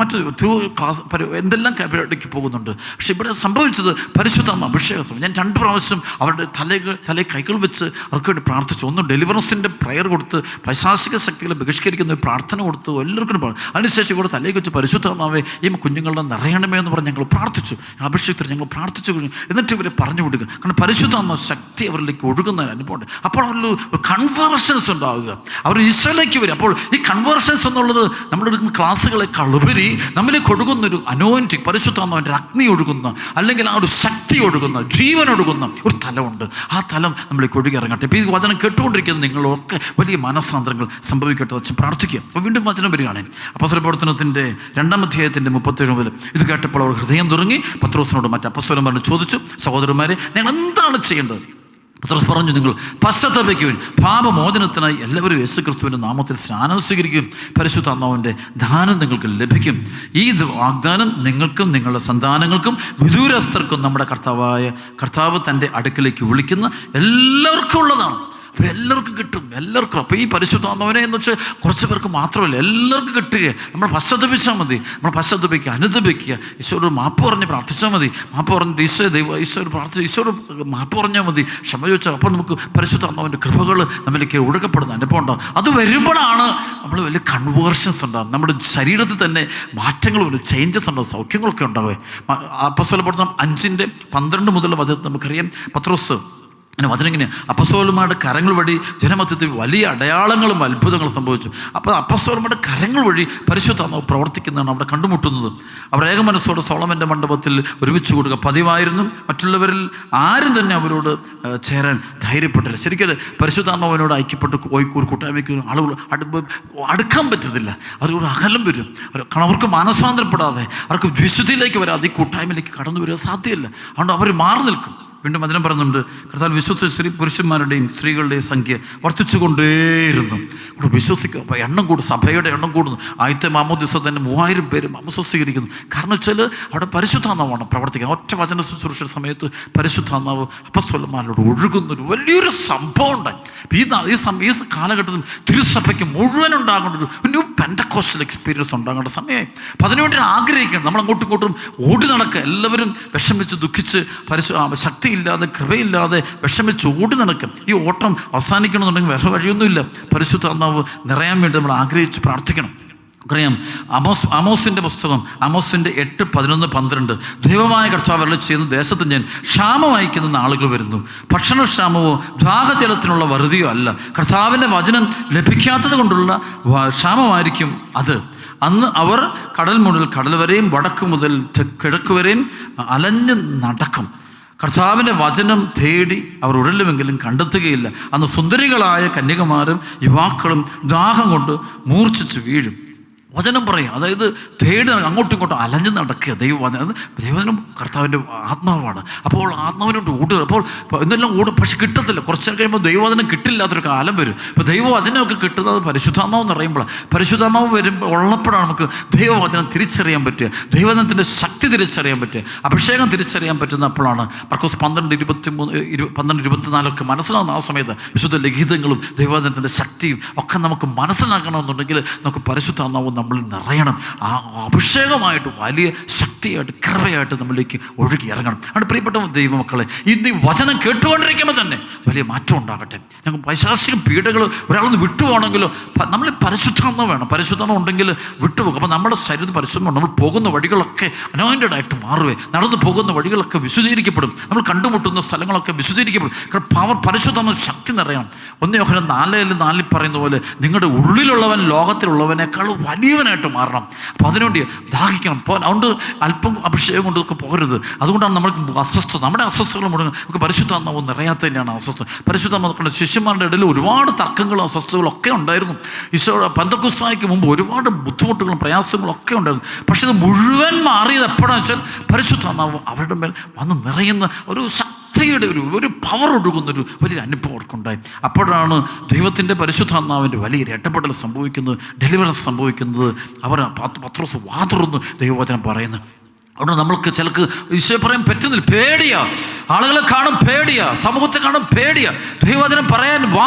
എന്തെല്ലാം പരിപാടിക്ക് പോകുന്നുണ്ട്. പക്ഷെ ഇവിടെ സംഭവിച്ചത് പരിശുദ്ധാത്മ അഭിഷേകം. ഞാൻ 2 പ്രാവശ്യം അവരുടെ തലയിൽ കൈകൾ വെച്ച് അവർക്ക് വേണ്ടി പ്രാർത്ഥിച്ചു. ഒന്ന് ഡെലിവറൻസിൻ്റെ പ്രയർ കൊടുത്ത്, പൈശാചിക ശക്തികളെ ബഹിഷ്കരിക്കുന്ന ഒരു പ്രാർത്ഥന കൊടുത്തു, എല്ലാവർക്കും പറഞ്ഞു. അതിനുശേഷം ഇവിടെ തലയിൽ വെച്ച് പരിശുദ്ധാത്മാവേ ഈ കുഞ്ഞുങ്ങളുടെ നിറയണമേ എന്ന് പറഞ്ഞ് ഞങ്ങൾ പ്രാർത്ഥിച്ചു. അഭിഷേകത്തിൽ ഞങ്ങൾ പ്രാർത്ഥിച്ചു കഴിഞ്ഞു. എന്നിട്ട് ഇവരെ പറഞ്ഞു വിടുക. കാരണം പരിശുദ്ധാത്മ ശക്തി അവരിലേക്ക് ഒഴുകുന്ന അനുഭവമുണ്ട്. അപ്പോൾ അവരിൽ കൺവേർഷൻസ് ഉണ്ടാവുക, അവർ ഈശോയിലേക്ക് വരും. അപ്പോൾ ഈ കൺവേർഷൻസ് എന്നുള്ളത് നമ്മളെടുക്കുന്ന ക്ലാസ്സുകളെക്കാൾ ഉപരി നമ്മളിലേക്ക് ഒഴുകുന്നൊരു അനോയിന്റിങ്, പരിശുദ്ധാത്മാവിൻ്റെ അഗ്നി ഒഴുകുന്ന, അല്ലെങ്കിൽ ആ ഒരു ശക്തി ഒഴുകുന്ന, ജീവൻ ഒഴുകുന്ന ഒരു തലമുണ്ട്. ആ തലം നമ്മളിലേക്ക് ഒഴുകി ഇറങ്ങട്ടെ. ഇപ്പോൾ ഈ വചനം കേട്ടുകൊണ്ടിരിക്കുന്ന നിങ്ങളൊക്കെ വലിയ മനസ്സാന്തരങ്ങൾ സംഭവിക്കട്ടെ വെച്ച് പ്രാർത്ഥിക്കുക. അപ്പോൾ വീണ്ടും വചനം വരികയാണ്. അപ്പോസ്തല പ്രവർത്തനത്തിൻ്റെ 2-ാം അധ്യായത്തിൻ്റെ 37 മുതൽ ഇത് കേട്ടപ്പോൾ അവർ ഹൃദയം തുറങ്ങി പത്രോസിനോട് മറ്റ് അപ്പോസ്തലന്മാരോട് ചോദിച്ചു, സഹോദരന്മാരെ ഞങ്ങൾ എന്താണ് ചെയ്യേണ്ടത്? പത്രോസ് പറഞ്ഞു, നിങ്ങൾ പശ്ചാത്തപിക്കുവിൻ, പാപമോചനത്തിനായി എല്ലാവരും യേശുക്രിസ്തുവിൻ്റെ നാമത്തിൽ സ്നാനം സ്വീകരിക്കും, പരിശുദ്ധാത്മാവിൻ്റെ ദാനം നിങ്ങൾക്ക് ലഭിക്കും. ഈ വാഗ്ദാനം നിങ്ങൾക്കും നിങ്ങളുടെ സന്താനങ്ങൾക്കും വിദൂരസ്ഥർക്കും നമ്മുടെ കർത്താവ് തൻ്റെ അടുക്കിലേക്ക് വിളിക്കുന്ന എല്ലാവർക്കും ഉള്ളതാണ്. അപ്പോൾ എല്ലാവർക്കും കിട്ടും, എല്ലാവർക്കും. അപ്പോൾ ഈ പരിശുദ്ധാത്മാവിനെ എന്ന് വെച്ചാൽ കുറച്ച് പേർക്ക് മാത്രമല്ല, എല്ലാവർക്കും കിട്ടുക. നമ്മൾ പശ്ചാത്തപിച്ചാൽ മതി, നമ്മൾ പശ്ചാത്തപിക്കുക, അനുദപിക്കുക, ഈശോയോട് മാപ്പ് പറഞ്ഞ് പ്രാർത്ഥിച്ചാൽ മതി. മാപ്പ് പറഞ്ഞിട്ട് ഈശോയോട് പ്രാർത്ഥിച്ച് ഈശോയോട് മാപ്പ് പറഞ്ഞാൽ മതി, ക്ഷമ ചോദിച്ചാൽ. അപ്പോൾ നമുക്ക് പരിശുദ്ധാത്മാവിൻ്റെ കൃപകൾ നമ്മളിലേക്ക് ഒഴുകപ്പെടുന്ന അനുഭവം ഉണ്ടാകും. അത് വരുമ്പോഴാണ് നമ്മൾ വലിയ കൺവേർഷൻസ് ഉണ്ടാകും, നമ്മുടെ ശരീരത്തിൽ തന്നെ മാറ്റങ്ങൾ വരും, ചേഞ്ചസ് ഉണ്ടാവും, സൗഖ്യങ്ങളൊക്കെ ഉണ്ടാവുക. അപ്പോസ്തലപ്രവർത്തനം 5:12 മുതലുള്ള വചനം നമുക്കറിയാം. പത്രോസ് അങ്ങനെ വചനം ഇങ്ങനെ, അപ്പസ്തോലന്മാരുടെ കരങ്ങൾ വഴി ജനമധ്യത്തിൽ വലിയ അടയാളങ്ങളും അത്ഭുതങ്ങളും സംഭവിച്ചു. അപ്പോൾ അപ്പസ്തോലന്മാരുടെ കരങ്ങൾ വഴി പരിശുദ്ധാത്മാവ് പ്രവർത്തിക്കുന്നതാണ് അവിടെ കണ്ടുമുട്ടുന്നത്. അവർ ഏക മനസ്സോടെ സോളമൻ്റെ മണ്ഡപത്തിൽ ഒരുമിച്ച് കൂടുക പതിവായിരുന്നു. മറ്റുള്ളവരിൽ ആരും തന്നെ അവരോട് ചേരാൻ ധൈര്യപ്പെട്ടില്ല. ശരിക്കും പരിശുദ്ധാത്മാവിനോട് ഐക്യപ്പെട്ട് ഒരു കൂട്ടായ്മയ്ക്ക് ആളുകൾ അടുക്കാൻ പറ്റത്തില്ല, അവർക്ക് അകലം വരും. കാരണം അവർക്ക് മാനസാന്തരപ്പെടാതെ, അവർക്ക് വിശുദ്ധിയിലേക്ക് വരാതെ ഈ കൂട്ടായ്മയിലേക്ക് കടന്നു വരിക സാധ്യമല്ല. അതുകൊണ്ട് അവർ മാറി നിൽക്കും. വീണ്ടും വചനം പറയുന്നുണ്ട്, കർത്താവ് വിശ്വസിച്ച പുരുഷന്മാരുടെയും സ്ത്രീകളുടെയും സംഖ്യ വർദ്ധിച്ചുകൊണ്ടേയിരുന്നു. വിശ്വസിക്കുക, അപ്പോൾ എണ്ണം കൂടും, സഭയുടെ എണ്ണം കൂടുന്നു. ആദ്യത്തെ മാമോദിസ തന്നെ 3000 പേര് മാമോദിസ സ്വീകരിക്കുന്നു. കാരണം വെച്ചാൽ അവിടെ പരിശുദ്ധാത്മാവാണ് പ്രവർത്തിക്കുക. ഒറ്റ വചന ശുശ്രൂഷ സമയത്ത് പരിശുദ്ധാത്മാവ് അപ്പസ്തോലന്മാരോട് ഒഴുകുന്നൊരു വലിയൊരു സംഭവം ഉണ്ടായി. ഈ കാലഘട്ടത്തിൽ തിരുസഭയ്ക്ക് മുഴുവൻ ഉണ്ടാകേണ്ട ഒരു ന്യൂ പെന്തക്കോസ്റ്റൽ എക്സ്പീരിയൻസ് ഉണ്ടാകേണ്ട സമയമായി. അപ്പം അതിനുവേണ്ടി ആഗ്രഹിക്കണം. നമ്മൾ അങ്ങോട്ടും ഇങ്ങോട്ടും ഓടി നടക്കുക, എല്ലാവരും വിഷമിച്ച് ദുഃഖിച്ച് ശക്തിയില്ലാതെ കൃപയില്ലാതെ വിഷമിച്ച് ഓടി നടക്കും. ഈ ഓട്ടം അവസാനിക്കണമെന്നുണ്ടെങ്കിൽ വേറെ വഴിയൊന്നുമില്ല. പരിശുദ്ധാത്മാവ് നിറയാൻ വേണ്ടി നമ്മൾ ആഗ്രഹിച്ച് പ്രാർത്ഥിക്കണം. അറിയാം, ആമോസിൻ്റെ പുസ്തകം, ആമോസിൻ്റെ 8:11-12, ദൈവമായ കർത്താവ് അരുളി ചെയ്യുന്ന, ദേശത്ത് ഞാൻ ക്ഷാമം അയക്കുന്ന നാളുകൾ വരുന്നു. ഭക്ഷണക്ഷാമമോ ദാഹജലത്തിനുള്ള വറുതിയോ അല്ല, കർത്താവിൻ്റെ വചനം ലഭിക്കാത്തത് കൊണ്ടുള്ള ക്ഷാമമായിരിക്കും അത്. അന്ന് അവർ കടൽ മുതൽ കടൽ വരെയും വടക്ക് മുതൽ കിഴക്ക് വരെയും അലഞ്ഞ് നടക്കും. കർത്താവിൻ്റെ വചനം തേടി അവർ ഉഴലുമെങ്കിലും കണ്ടെത്തുകയില്ല. അന്ന് സുന്ദരികളായ കന്യകമാരും യുവാക്കളും ദാഹം കൊണ്ട് മൂർച്ഛിച്ച് വീഴും. വചനം പറയും, അതായത് തേടി അങ്ങോട്ടും ഇങ്ങോട്ടും അലഞ്ഞു നടക്കുക. ദൈവവചനം കർത്താവിൻ്റെ ആത്മാവാണ്. അപ്പോൾ ആത്മാവിനോട് ഓടുക. അപ്പോൾ ഇന്നെല്ലാം ഓടും, പക്ഷെ കിട്ടത്തില്ല. കുറച്ച് കഴിയുമ്പോൾ ദൈവവചനം കിട്ടില്ലാത്തൊരു കാലം വരും. ഇപ്പോൾ ദൈവവചനമൊക്കെ കിട്ടുന്നത് പരിശുദ്ധാത്മാവ് എന്ന് പറയുമ്പോഴാണ്. പരിശുദ്ധാത്മാവ് വരുമ്പോൾ ഉള്ളപ്പോഴാണ് നമുക്ക് ദൈവവചനം തിരിച്ചറിയാൻ പറ്റുക, ദൈവവചനത്തിൻ്റെ ശക്തി തിരിച്ചറിയാൻ പറ്റുക, അഭിഷേകം തിരിച്ചറിയാൻ പറ്റുന്നപ്പോഴാണ് മർക്കോസ് 12:23-24 മനസ്സിലാകുന്ന ആ സമയത്ത് വിശുദ്ധ ലിഖിതങ്ങളും ദൈവവചനത്തിൻ്റെ ശക്തിയും ഒക്കെ നമുക്ക് മനസ്സിലാക്കണമെന്നുണ്ടെങ്കിൽ നമുക്ക് പരിശുദ്ധാത്മാവ് നമ്മൾ നിറയണം. ആ അഭിഷേകമായിട്ട് വലിയ ശക്തിയായിട്ട് കൃപയായിട്ട് നമ്മളിലേക്ക് ഒഴുകി ഇറങ്ങണം. അതുകൊണ്ട് പ്രിയപ്പെട്ട ദൈവമക്കളെ, ഇന്ന് ഈ വചനം കേട്ടുകൊണ്ടിരിക്കുമ്പോൾ തന്നെ വലിയ മാറ്റം ഉണ്ടാകട്ടെ. ഞങ്ങൾ പൈശാചിക പീഡകൾ ഒരാളൊന്ന് വിട്ടുപോകണമെങ്കിലോ നമ്മൾ പരിശുദ്ധാത്മാവ് വേണം. പരിശുദ്ധാത്മ ഉണ്ടെങ്കിൽ വിട്ടുപോകും. അപ്പോൾ നമ്മുടെ ശരീരത്തിൽ പരിശുദ്ധം, നമ്മൾ പോകുന്ന വഴികളൊക്കെ അനോയിൻറ്റഡ് ആയിട്ട് മാറുവേ. നടന്നു പോകുന്ന വഴികളൊക്കെ വിശുദ്ധീകരിക്കപ്പെടും. നമ്മൾ കണ്ടുമുട്ടുന്ന സ്ഥലങ്ങളൊക്കെ വിശുദ്ധീകരിക്കപ്പെടും. കാരണം പരിശുദ്ധാത്മ ശക്തി നിറയണം. 1 യോഹന്നാൻ 4:4 പറയുന്ന പോലെ നിങ്ങളുടെ ഉള്ളിലുള്ളവൻ ലോകത്തിലുള്ളവനേക്കാൾ വലിയവനായിട്ട് മാറണം. അപ്പോൾ അതിനുവേണ്ടി ദാഹിക്കണം. അതുകൊണ്ട് അല്പം അഭിഷേകം കൊണ്ടൊക്കെ പോകരുത്. അതുകൊണ്ടാണ് നമ്മൾക്ക് അസ്വസ്ഥത, നമ്മുടെ അസ്വസ്ഥതകൾ മുഴുവൻ നമുക്ക് പരിശുദ്ധാത്മാവ് നിറയാത്ത തന്നെയാണ് അസ്വസ്ഥത. പരിശുദ്ധാത്മാക്കളുടെ ശിഷ്യന്മാരുടെ ഇടയിൽ ഒരുപാട് തർക്കങ്ങളും അസ്വസ്ഥതകളും ഒക്കെ ഉണ്ടായിരുന്നു. ഈശോ പെന്തക്കോസ്തായ്ക്ക് മുമ്പ് ഒരുപാട് ബുദ്ധിമുട്ടുകളും പ്രയാസങ്ങളും ഒക്കെ ഉണ്ടായിരുന്നു. പക്ഷെ ഇത് മുഴുവൻ മാറിയത് എപ്പോഴാണെന്ന് വെച്ചാൽ പരിശുദ്ധാത്മാവ് അവരുടെ മേൽ വന്ന് നിറയുന്ന ഒരു ശക്തിയുടെ ഒരു പവർ ഒഴുകുന്നൊരു വലിയൊരു അനുഭവം അവർക്കുണ്ടായി. അപ്പോഴാണ് ദൈവത്തിൻ്റെ പരിശുദ്ധാത്മാവിൻ്റെ വലിയൊരു ഇടപെടൽ സംഭവിക്കുന്നത്, ഡെലിവറൻസ് സംഭവിക്കുന്നത്. അവർ പത്രോസ് വാതുറന്ന് ദൈവവചനം പറയുന്നത്. അതുകൊണ്ട് നമ്മൾക്ക് ചിലക്ക് ഈശോയെ പറയാൻ പറ്റുന്നില്ല, പേടിയാ. ആളുകളെ കാണും പേടിയാ, സമൂഹത്തെ കാണും പേടിയാ. ദൈവവചനം പറയാൻ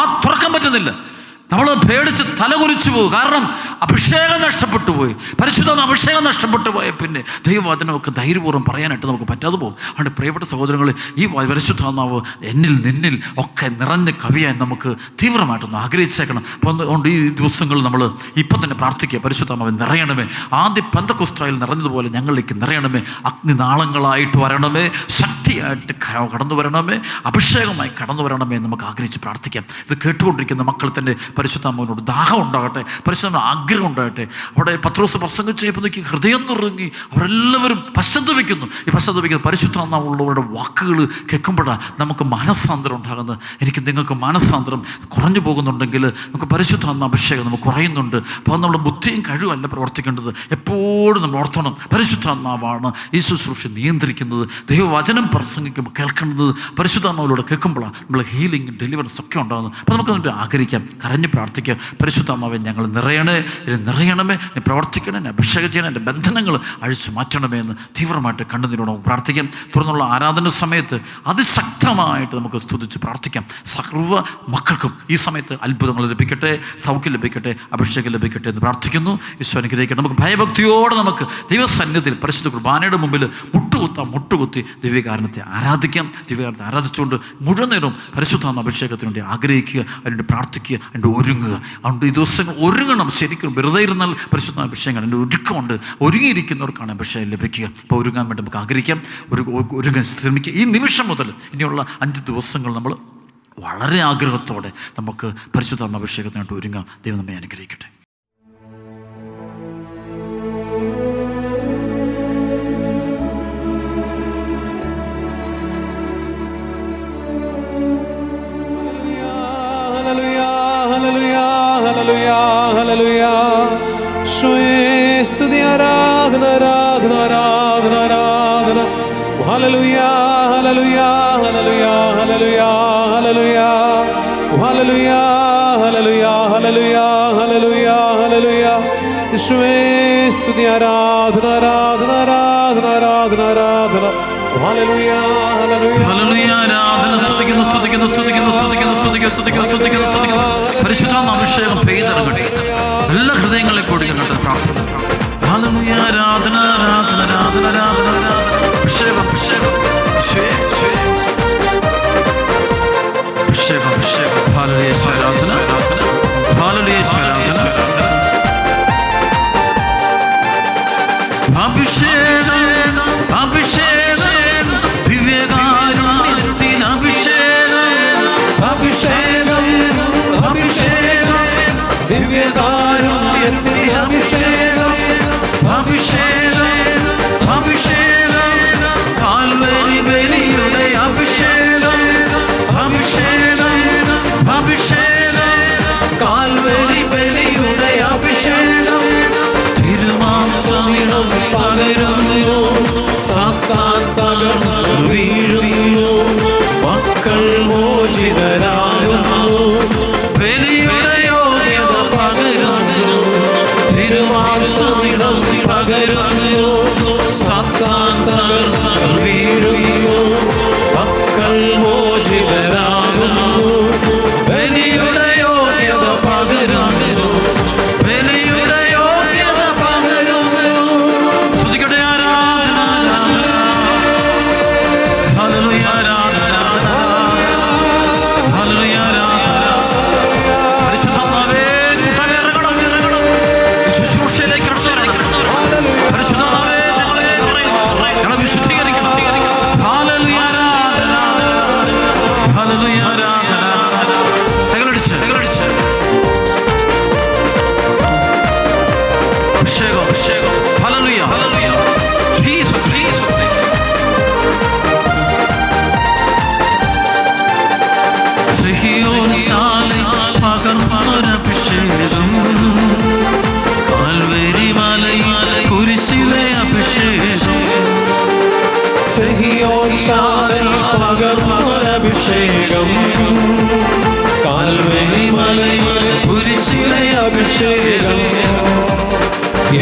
തുറക്കാൻ പറ്റുന്നില്ല. നമ്മൾ പേടിച്ച് തലകുലിച്ചു പോകും. കാരണം അഭിഷേകം നഷ്ടപ്പെട്ടു പോയി, പരിശുദ്ധ അഭിഷേകം നഷ്ടപ്പെട്ടു പോയ പിന്നെ ദൈവവചനമൊക്കെ ധൈര്യപൂർവ്വം പറയാനായിട്ട് നമുക്ക് പറ്റാതെ പോകും. അതുകൊണ്ട് പ്രിയപ്പെട്ട സഹോദരങ്ങളെ, ഈ പരിശുദ്ധാത്മാവ് എന്നിൽ നിന്നിൽ ഒക്കെ നിറഞ്ഞ് കവിയാൻ നമുക്ക് തീവ്രമായിട്ടൊന്ന് ആഗ്രഹിച്ചേക്കണം. അപ്പോൾ അതുകൊണ്ട് ഈ ദിവസങ്ങളിൽ നമ്മൾ ഇപ്പം തന്നെ പ്രാർത്ഥിക്കുക, പരിശുദ്ധാത്മാവ് നിറയണമേ. ആദ്യ പെന്തക്കോസ്തായിൽ നിറഞ്ഞതുപോലെ ഞങ്ങളിലേക്ക് നിറയണമേ. അഗ്നിനാളങ്ങളായിട്ട് വരണമേ, ശക്തിയായിട്ട് കടന്നു വരണമേ, അഭിഷേകമായി കടന്നു വരണമേ എന്ന് നമുക്ക് ആഗ്രഹിച്ച് പ്രാർത്ഥിക്കാം. ഇത് കേട്ടുകൊണ്ടിരിക്കുന്ന മക്കൾ തന്നെ പരിശുദ്ധാത്മാവിനോട് ദാഹം ഉണ്ടാകട്ടെ, പരിശുദ്ധാത്മാവിന് ആഗ്രഹം ഉണ്ടാകട്ടെ. അവിടെ പത്രോസ് പ്രസംഗിച്ചപ്പോൾ നോക്കി ഹൃദയം നിറങ്ങി അവരെല്ലാവരും പശ്ചാത്തപിക്കുന്നു. ഈ പശ്ചാത്തപിക്കുന്ന പരിശുദ്ധാത്മാവുള്ളവരുടെ വാക്കുകൾ കേൾക്കുമ്പോഴാണ് നമുക്ക് മാനസാന്തരം ഉണ്ടാകുന്നത്. എനിക്ക് നിങ്ങൾക്ക് മാനസാന്തരം കുറഞ്ഞു പോകുന്നുണ്ടെങ്കിൽ നമുക്ക് പരിശുദ്ധാത്മ അഭിഷേകം നമുക്ക് കുറയുന്നുണ്ട്. അപ്പോൾ നമ്മുടെ ബുദ്ധിയും കഴിവല്ല പ്രവർത്തിക്കേണ്ടത്. എപ്പോഴും നമ്മൾ ഓർത്തണം, പരിശുദ്ധാത്മാവാണ് ഈ ശുശ്രൂഷ നിയന്ത്രിക്കുന്നത്. ദൈവവചനം പ്രസംഗിക്കുമ്പോൾ കേൾക്കുന്നത് പരിശുദ്ധാത്മാവിലൂടെ കേൾക്കുമ്പോഴാണ് നമ്മൾ ഹീലിംഗ് ഡെലിവറൻസ് ഒക്കെ ഉണ്ടാകുന്നത്. അപ്പോൾ നമുക്കതിൻ്റെ ആഗ്രഹിക്കാം, കരഞ്ഞ് പ്രാർത്ഥിക്കാം. പരിശുദ്ധാത്മാവെ ഞങ്ങൾ നിറയണേ, എന്നെ നിറയണമേ, എന്നെ പ്രവർത്തിക്കണം, എന്നെ അഭിഷേകം ചെയ്യണം, എൻ്റെ ബന്ധനങ്ങൾ അഴിച്ചു മാറ്റണമേ എന്ന് തീവ്രമായിട്ട് കണ്ണുനീരോട് നമുക്ക് പ്രാർത്ഥിക്കാം. തുടർന്നുള്ള ആരാധന സമയത്ത് അതിശക്തമായിട്ട് നമുക്ക് സ്തുതിച്ച് പ്രാർത്ഥിക്കാം. സർവ്വ മക്കൾക്കും ഈ സമയത്ത് അത്ഭുതങ്ങൾ ലഭിക്കട്ടെ, സൗഖ്യം ലഭിക്കട്ടെ, അഭിഷേകം ലഭിക്കട്ടെ എന്ന് പ്രാർത്ഥിക്കുന്നു. ഈശോ അനുഗ്രഹിക്കട്ടെ. നമുക്ക് ഭയഭക്തിയോടെ നമുക്ക് ദൈവസന്നിധിയിൽ പരിശുദ്ധ കുർബാനയുടെ മുമ്പിൽ മുട്ടുകുത്തി ദിവ്യകാരണത്തെ ആരാധിക്കാം. ദിവ്യകാരണത്തെ ആരാധിച്ചുകൊണ്ട് മുഴുവൻ നേരവും പരിശുദ്ധാത്മ അഭിഷേകത്തിന് വേണ്ടി ആഗ്രഹിക്കുക, അതിനുവേണ്ടി പ്രാർത്ഥിക്കുക, അതിൻ്റെ ഒരുങ്ങുക. അതുകൊണ്ട് ഈ ദിവസങ്ങൾ ഒരുങ്ങണം. ശരിക്കും വെറുതെ ഇരുന്നാൽ പരിശുദ്ധാത്മ അഭിഷേകം അതിൻ്റെ ഒരുക്കമുണ്ട്. ഒരുങ്ങിയിരിക്കുന്നവർക്കാണ് അഭിഷേകം ലഭിക്കുക. അപ്പോൾ ഒരുങ്ങാൻ വേണ്ടി നമുക്ക് ആഗ്രഹിക്കാം, ഒരുങ്ങാൻ ശ്രമിക്കുക. ഈ നിമിഷം മുതൽ ഇനിയുള്ള 5 ദിവസങ്ങൾ നമ്മൾ വളരെ ആഗ്രഹത്തോടെ നമുക്ക് പരിശുദ്ധാത്മ അഭിഷേകത്തിനായിട്ട് ഒരുങ്ങാം. ദൈവം നമ്മെ അനുഗ്രഹിക്കട്ടെ. സ്തുതി, ആരാധന, ആരാധന, ആരാധന, ആരാധന. Hallelujah, hallelujah, hallelujah, hallelujah, hallelujah, hallelujah, hallelujah, hallelujah, hallelujah, hallelujah. യേശുവേ സ്തുതി, ആരാധന, ആരാധന, ആരാധന, ആരാധന, ആരാധന. ഹല്ലേലൂയ, ഹല്ലേലൂയ, ഹല്ലേലൂയ, ആരാധന. സ്തുതിക്കുന്നു, സ്തുതിക്കുന്നു, സ്തുതിക്കുന്നു, സ്തുതിക്കുന്നു, സ്തുതിക്കുന്നു, സ്തുതിക്കുന്നു, സ്തുതിക്കുന്നു, സ്തുതിക്കുന്നു. പരിശുദ്ധാത്മ അഭിഷേകം പെയ്തിറങ്ങട്ടെ. എല്ലാ ഹൃദയങ്ങളെ കൊടുക്കുന്നുണ്ട് പ്രാർത്ഥന. ഹല്ലേലൂയ, ആരാധന, ആരാധന, ആരാധന, ആരാധന, അഭിഷേകം, അഭിഷേകം, അഭിഷേകം, അഭിഷേകം, അഭിഷേകം. ഹല്ലേലൂയ, ആരാധന, ഹല്ലേലൂയ, ആരാധന, അഭിഷേകം, അഭിഷേകം, ദിവ്യകാരുണ്യത്തിൻ അഭിഷേകം, അഭിഷേകം, അഭിഷേകം, ദിവ്യകാരുണ്യത്തിൻ അഭിഷേകം, അഭിഷേകം, അഭിഷേകം, കാൽവരി ബലിയുടെ അഭിഷേകം, അഭിഷേകം, അഭിഷേകം, കാൽവരി ബലിയുടെ അഭിഷേകം. തിരുമാംസമിളം പകരുന്നു, സാത്താൻ തകർന്നു വീഴുന്നു, മക്കൾ മോചിതരാകുന്നു. ബലിയുടെ യോഗ്യത പകരുന്നു, തിരുമാംസമിളം പകരുന്നു, സാത്താൻ തകർന്നു വീഴുന്നു, മക്കൾ മോചിതരാകുന്നു. ബലിയുടെ യോഗ്യത പകരുന്നു, ബലിയുടെ യോഗ്യത പകരുന്നു. സ്തുതിക്കട്ടെ, ആരാധന, ഹല്ലേലൂയ, ആരാധന, ഹല്ലേലൂയ, ആരാധന. പരിശുദ്ധാത്മാവേ, കൂട്ടമേ ഇറങ്ങണം, ഇറങ്ങണം. ശുശ്രൂഷയിലേക്ക് ഇറങ്ങണം. പരിശുദ്ധാത്മാവേ, ഞങ്ങളെ നിറയണം, ഞങ്ങളെ വിശുദ്ധീകരിക്കണം. ഹല്ലേലൂയ, ആരാധന, ഹല്ലേലൂയ, ആരാധന. കൈകളടിച്ച്, കൈകളടിച്ച്. അഭിഷേകം, അഭിഷേകം. Hallelujah, hallelujah. Jesus, Jesus. സിഹിയോൻ സാലിൽ പകർന്നൊരഭിഷേകം, കാൽവരി മലയിൽ കുരിശിലെ അഭിഷേകം. സിഹിയോൻ സാലിൽ പകർന്നൊരഭിഷേകം, കാൽവരി മലയിൽ കുരിശിലെ അഭിഷേകം.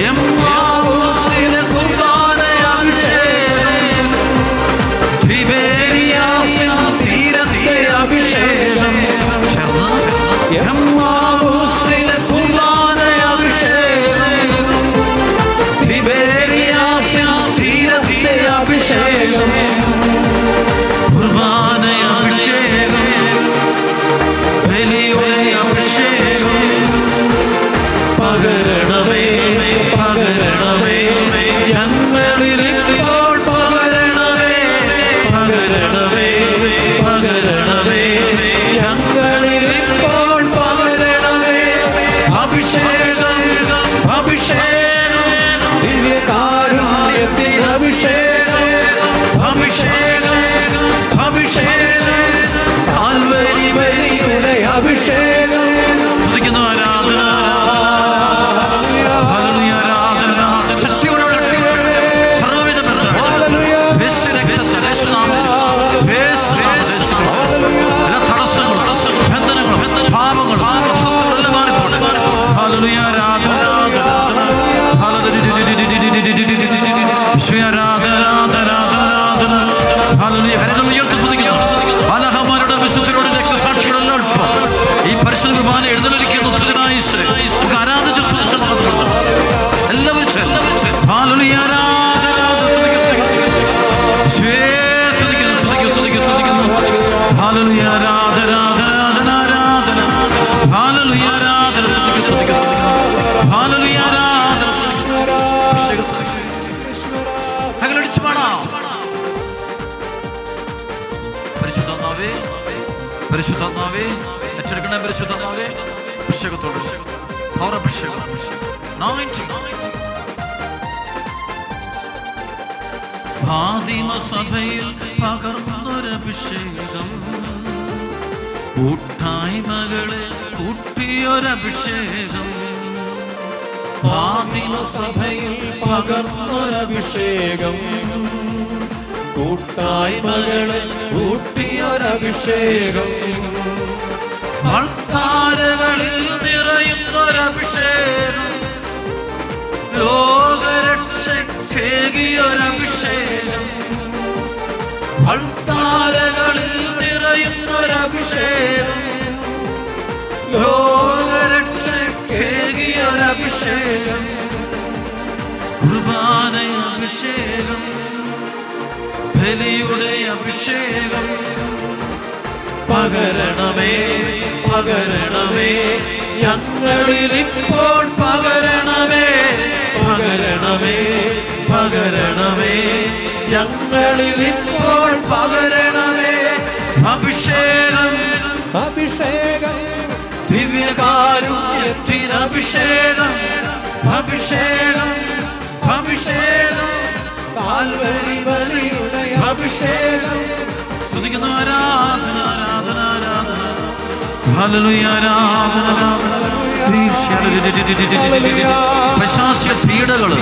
എമ്മാവൂസിലെ സുൽത്താനെ അഭിഷേകം, തിബേരിയാസിൽ തീരത്തെ അഭിഷേകം. എമ്മാവൂസിലെ സുൽത്താനെ അഭിഷേകം, തിബേരിയാസിൽ തീരത്തെ അഭിഷേകം. കുർബാന അഭിഷേകം, ബലിയുടെ അഭിഷേകം, ഹല്ലേലൂയ. കരങ്ങൾ ഉയർത്തി സ്തുതിക്കുന്നു. ബാലഹമാരുടെ വിശുദ്ധരുടെ രക്തസാക്ഷികളെല്ലാം ഈ പരിശുദ്ധ കുർബാന എഴുന്നള്ളിരിക്കുന്ന ഉത്തരനായ ഈശോയെ നമുക്ക് ആരാധിച്ച് സ്തുതിച്ച് നടത്തുന്നു. എല്ലാവരും ഹല്ലേലൂയ. ഹല്ലേലൂയ. ആരാധന ആരാധന ആരാധന. ഹല്ലേലൂയ. ആരാധന സ്തുതിക്കുന്നു. ഹല്ലേലൂയ. ആരാധന കൈകളടിച്ച് പാടാം. പരിശുദ്ധാത്മാവേ, പരിശുദ്ധാത്മാവേ, ഏറ്റെടുക്കണേ പരിശുദ്ധാത്മാവേ. അഭിഷേകത്തോട് പൗരാഭിഷേകം. സഭയിൽ പകർന്നൊരഭിഷേകം, കൂട്ടായ്മകളെ കൂട്ടിയൊരഭിഷേകം. സഭയിൽ പകർന്നൊരഭിഷേകം, കൂട്ടായ്മകളെ കൂട്ടിയൊരഭിഷേകം. അൾത്താരകളിൽ നിറയുന്നൊരഭിഷേകം, ലോകരക്ഷയ്ക്കേകിയൊരഭിഷേകം. അൾത്താരകളിൽ നിറയുന്നൊരഭിഷേകം, ലോകരക്ഷയ്ക്കേകിയൊരഭിഷേകം. കുർബാനയഭിഷേകം, ബലിയുടെ അഭിഷേകം. പകരണമേ പകരണമേ ഞങ്ങളിലിപ്പോൾ പകരണമേ. പകരണമേ പകരണമേ ഞങ്ങളിലിപ്പോൾ പകരണമേ. അഭിഷേകം അഭിഷേകം, ദിവ്യകാരുണ്യത്തിനഭിഷേകം. അഭിഷേകം അഭിഷേകം കാൽവരി ബലിയുടെ അഭിഷേകം. സ്തുതിക്കുന്നു. ആരാധന ആരാധന ആരാധന. ഹല്ലേലൂയ. ആരാധന ആരാധന. പൈശാചിക പീഡകള്,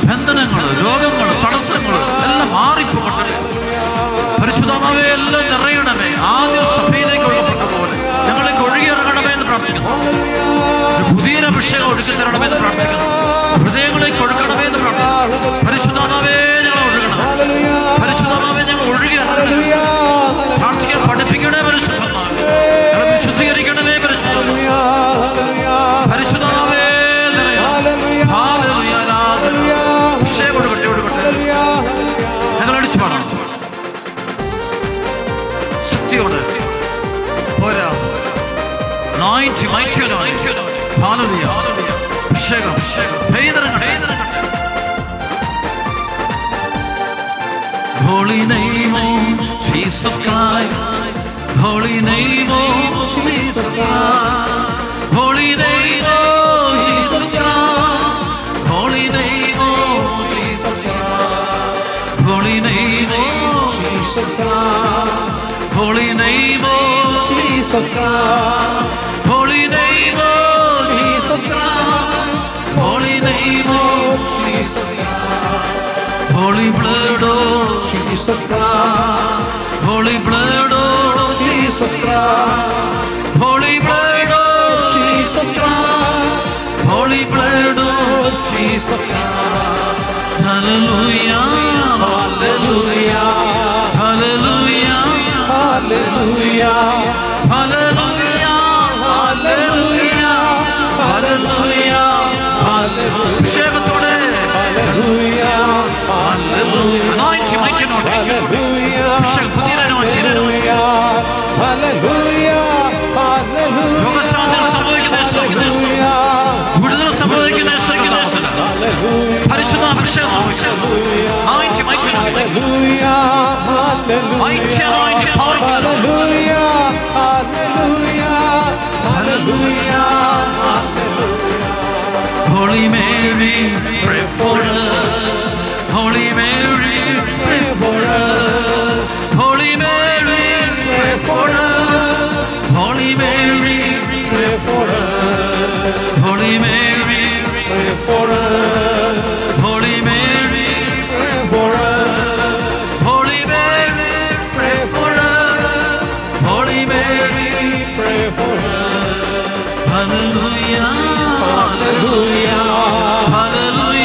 ബന്ധനങ്ങള്, രോഗങ്ങള്, തടസ്സങ്ങള് എല്ലാം മാറിപ്പോകട്ടെ. പരിശുദ്ധാത്മാവേ എല്ലാം നിറയണമേ. ആദ്യം സഭയിലേക്ക് ഒഴുകപ്പെട്ട പോലെ ഞങ്ങളേക്ക് ഒഴുകിയിറങ്ങണമേ എന്ന് പ്രാർത്ഥിക്കുന്നു. പുതിയൊരു അഭിഷേകം ഒഴുകി തരണമെന്ന് പ്രാർത്ഥിക്കുന്നു. ഹൃദയങ്ങളിലേക്ക് ഒഴുകണമേ എന്ന് പ്രാർത്ഥിക്കുന്നു. പരിശുദ്ധാത്മാവേ ഞങ്ങൾ ഒഴുകണം. പരിശുദ്ധാത്മാവേ ഞങ്ങൾ ഒഴുകി പ്രാർത്ഥിക്കാൻ പഠിപ്പിക്കണേ. പരിശുദ്ധാത്മാവേ ഞങ്ങളെ വിശുദ്ധീകരിക്കണമേ. പരിശുദ്ധാത്മാവേ പരിശുദ്ധാത്മാവേ അഭിഷേകം ഒഴുകട്ടെ ഒഴുകട്ടെ. ഞങ്ങൾ അടിച്ചു പാടണം ശക്തിയോട്. പോരാ അഭിഷേകം അഭിഷേകം. Holy name of Jesus Christ, holy name of Jesus Christ, holy name of Jesus Christ, holy name of Jesus Christ, holy name of Jesus Christ, holy name of Jesus Christ, holy name of Jesus Christ, holy name of Jesus Christ. Holy blood of Jesus Christ, holy blood of Jesus Christ, holy blood of Jesus Christ, holy blood of Jesus Christ. Hallelujah, hallelujah, hallelujah, hallelujah, hallelujah, hallelujah, hallelujah, hallelujah. Hallelujah, hallelujah, anointing, mighty Lord, hallelujah, hallelujah, hallelujah, hallelujah. രോഗശാന്തികൾ സംഭവിക്കുന്ന വിടുതൽ സംഭവിക്കുന്ന പരിശുദ്ധ അഭിഷേകം anointing, mighty Lord, Hallelujah, mighty anointing, powerful hallelujah, hallelujah, hallelujah, hallelujah. Holy Mary, pray for us. Holy Mary, pray for us. Holy Mary, pray for us. Holy Mary, Pray for us, Holy Mary, pray for us, Holy Mary, pray for us, Holy Mary, pray for us. Holy Mary, pray for us. hallelujah, Hallelujah, hallelujah.